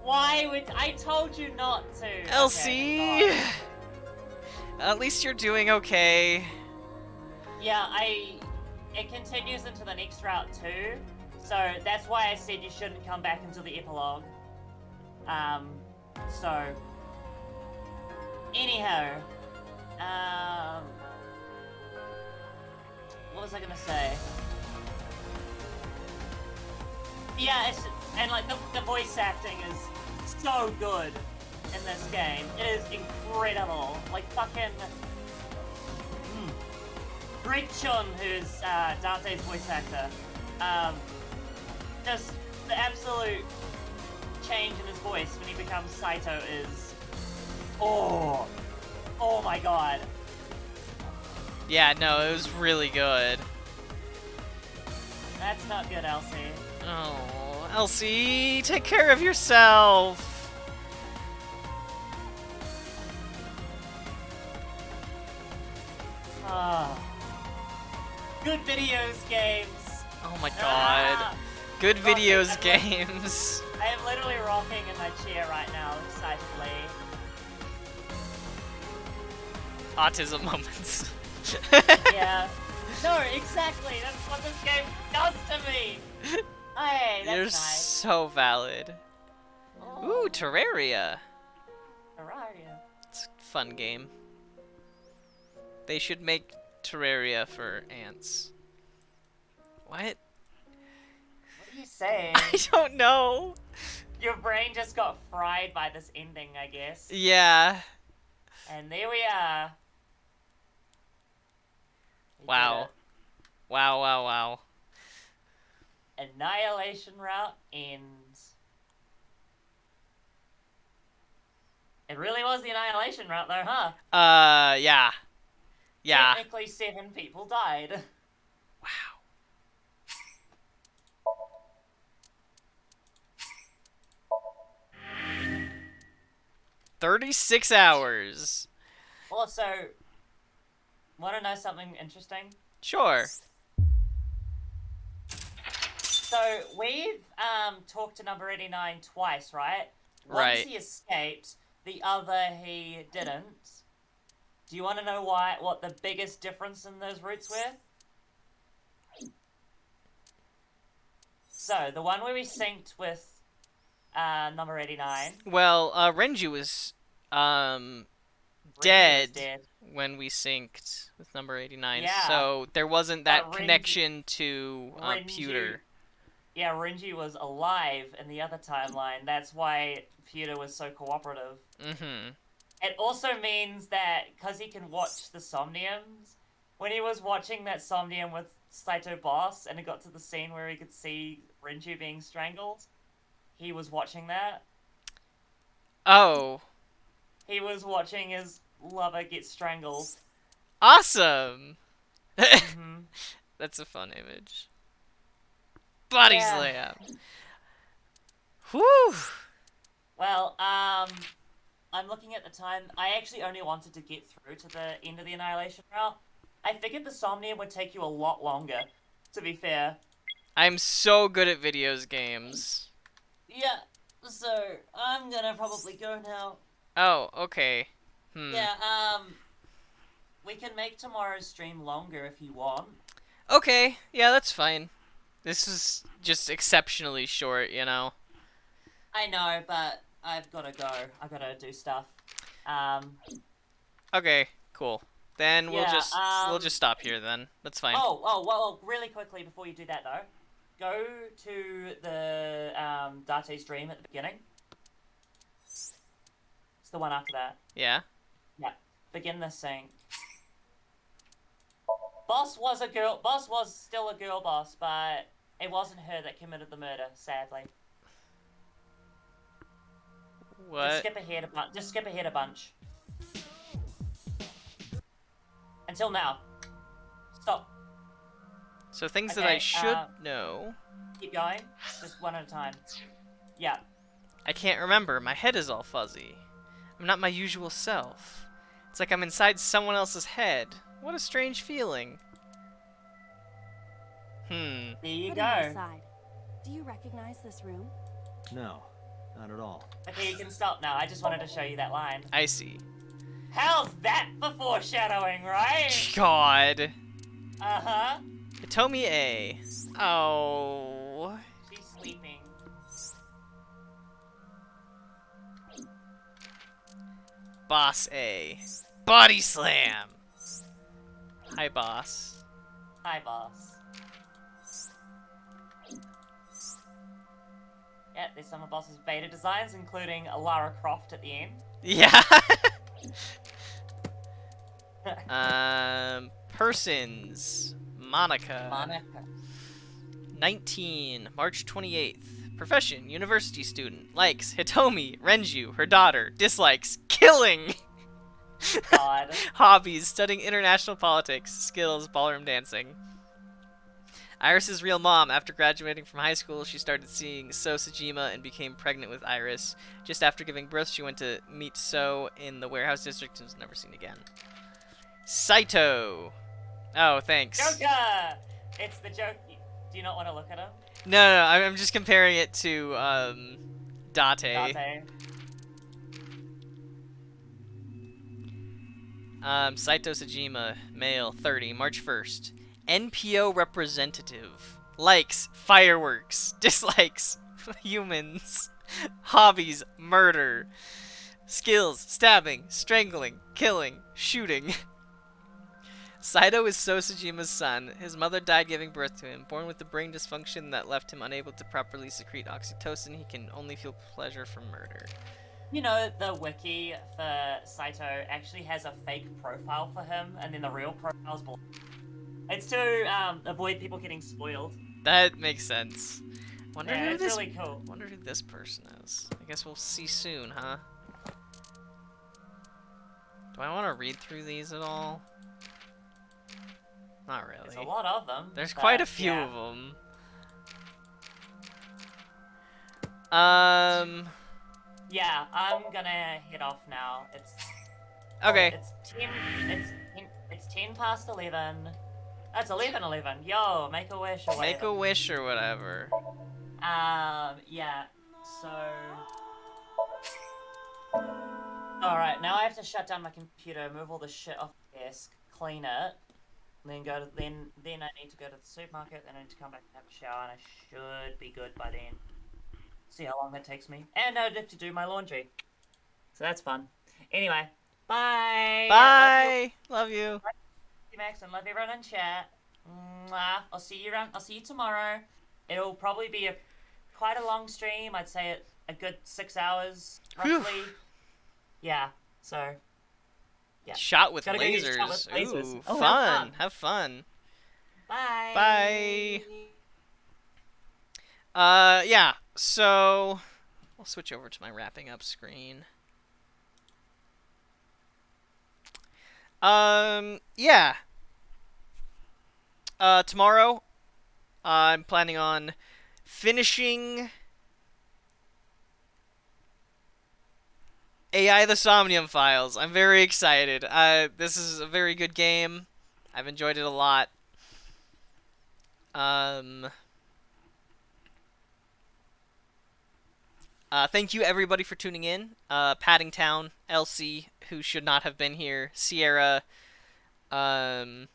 Why would I told you not to? Elsie, Okay, at least you're doing okay. yeah, it continues into the next route too. So that's why I said you shouldn't come back until the epilogue. So anyhow, what was I gonna say? Yeah, and like the voice acting is so good in this game. It is incredible. Like fucking Greg Chun, who's Dante's voice actor. Just the absolute change in his voice when he becomes Saito is oh my god. Yeah, no, it was really good. That's not good, Elsie. Oh, Elsie, take care of yourself. Good videos games. Oh my god. Good videos games. I am literally rocking in my chair right now, excitedly. Autism moments. Yeah. No, exactly. That's what this game does to me. Hey, that's You're nice. so valid. Oh, Ooh, Terraria. Terraria. It's a fun game. They should make Terraria for ants. What? What are you saying? I don't know. Your brain just got fried by this ending, I guess. Yeah. And there we are. We Wow. Wow, wow, wow. did it. Annihilation route ends. It really was the Annihilation route though, huh? Yeah. Yeah. Technically 7 people died. Wow. 36 hours. Also, want to know something interesting? Sure. So we've talked to number 89 twice, right? Right. Once he escaped, the other he didn't. Do you want to know what the biggest difference in those routes were? So the one where we synced with number 89. Well, Renju was Renju dead, was dead. when we synced with number 89. Yeah. So there wasn't that But connection to Renju- Pewter. Yeah, Renji was alive in the other timeline. That's why Pewter was so cooperative. Mm-hmm. It also means that because he can watch the Somniums, when he was watching that Somnium with Saito Boss and it got to the scene where he could see Renju being strangled, he was watching that. Oh. He was watching his lover get strangled. Awesome! Mm-hmm. That's a fun image. Body Yeah. slam! Whew! Well, I'm looking at the time. I actually only wanted to get through to the end of the Annihilation route. I figured the Somnium would take you a lot longer, to be fair. I'm so good at videos games. Yeah, so I'm gonna probably go now. Oh, okay. Yeah, we can make tomorrow's stream longer if you want. Okay, yeah, that's fine. This is just exceptionally short, you know. I know, but I've gotta go. I gotta do stuff. Um, Okay, cool. Then yeah, we'll just stop here then. That's fine. well, really quickly before you do that though, go to the Date stream at the beginning. It's the one after that. Yeah. Yeah. Begin the sync. Boss was a girl. Boss was still a girl boss, but it wasn't her that committed the murder. Sadly. Just What? skip ahead a bunch. Just skip ahead a bunch. Until now. Stop. So things that Okay, I should know. Keep going. Just one at a time. Yeah. I can't remember. My head is all fuzzy. I'm not my usual self. It's like I'm inside someone else's head. What a strange feeling. There you Putting go. that aside, do you recognize this room? No, not at all. Okay, you can stop now. I just wanted to show you that line. I see. How's that for foreshadowing, right? God. Uh-huh. Hitomi A. Oh. She's sleeping. Boss A. Body slam. Hi, boss. Hi, boss. Yeah, there's some of Boss's beta designs, including a Lara Croft at the end. Yeah. Persons. Monica. Monica. 19, March 28th. Profession, university student. Likes, Hitomi, Renju, her daughter. Dislikes, killing. God. Hobbies, studying international politics. Skills, ballroom dancing. Iris's real mom. After graduating from high school, she started seeing So Sajima and became pregnant with Iris. Just after giving birth, she went to meet So in the warehouse district and was never seen again. Saito. Oh, thanks. Joker! It's the joke. Do you not want to look at him? No, I'm just comparing it to, Date. Date. Saito Sajima, male, 30, March 1st. NPO representative. Likes, fireworks. Dislikes, humans. Hobbies, murder. Skills, stabbing, strangling, killing, shooting. Saito is So Sajima's son. His mother died giving birth to him. Born with a brain dysfunction that left him unable to properly secrete oxytocin, he can only feel pleasure from murder. You know, the wiki for Saito actually has a fake profile for him, and then the real profile's below. It's to avoid people getting spoiled. That makes sense. Wonder Yeah, who it's this, really cool. Wonder who this person is. I guess we'll see soon, huh? Do I want to read through these at all? Not really. There's a lot of them. There's but, quite a few yeah. of them. Yeah, I'm gonna head off now. It's Okay. It's 10 past 11. That's 11:11. Yo, make a wish or Make a whatever. wish or whatever. Yeah. So. All right, now I have to shut down my computer, move all the shit off the desk, clean it, and then go to then I need to go to the supermarket. Then I need to come back and have a shower, and I should be good by then. See how long that takes me, and I'd have to do my laundry. So that's fun. Anyway, bye. Bye. Love you. Love you, Max, and love everyone in chat. Mwah. I'll see you tomorrow. It'll probably be quite a long stream. I'd say a good 6 hours roughly. Yeah. So. Yeah. Shot with Gotta go get lasers. shot with lasers. Ooh, Oh, fun. Have fun. Bye. Bye. Yeah. So, I'll switch over to my wrapping up screen. Yeah. Tomorrow, I'm planning on finishing AI the Somnium Files. I'm very excited. This is a very good game. I've enjoyed it a lot. Thank you everybody for tuning in. Paddingtown, Elsie, who should not have been here, Sierra, um,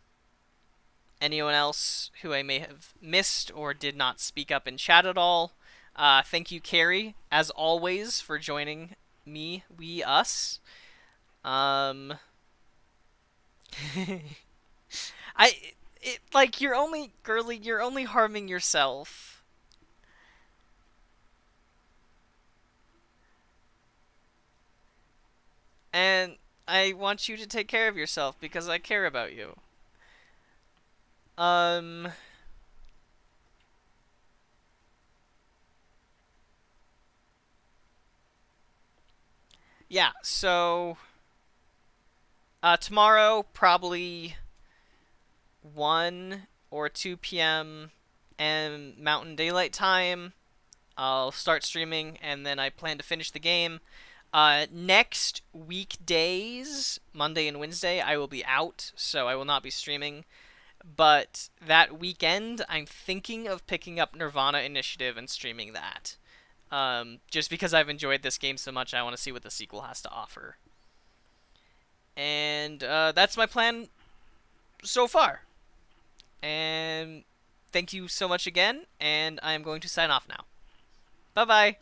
anyone else who I may have missed or did not speak up in chat at all. Thank you, Carrie, as always, for joining me, us. I, like, you're only, girly, you're only harming yourself. And I want you to take care of yourself because I care about you. Yeah, so tomorrow, probably 1 or 2 p.m. and Mountain Daylight Time, I'll start streaming, and then I plan to finish the game. Next weekdays, Monday and Wednesday, I will be out, so I will not be streaming. But that weekend, I'm thinking of picking up Nirvana Initiative and streaming that. Just because I've enjoyed this game so much, I want to see what the sequel has to offer. And that's my plan so far. And thank you so much again, and I'm going to sign off now. Bye-bye.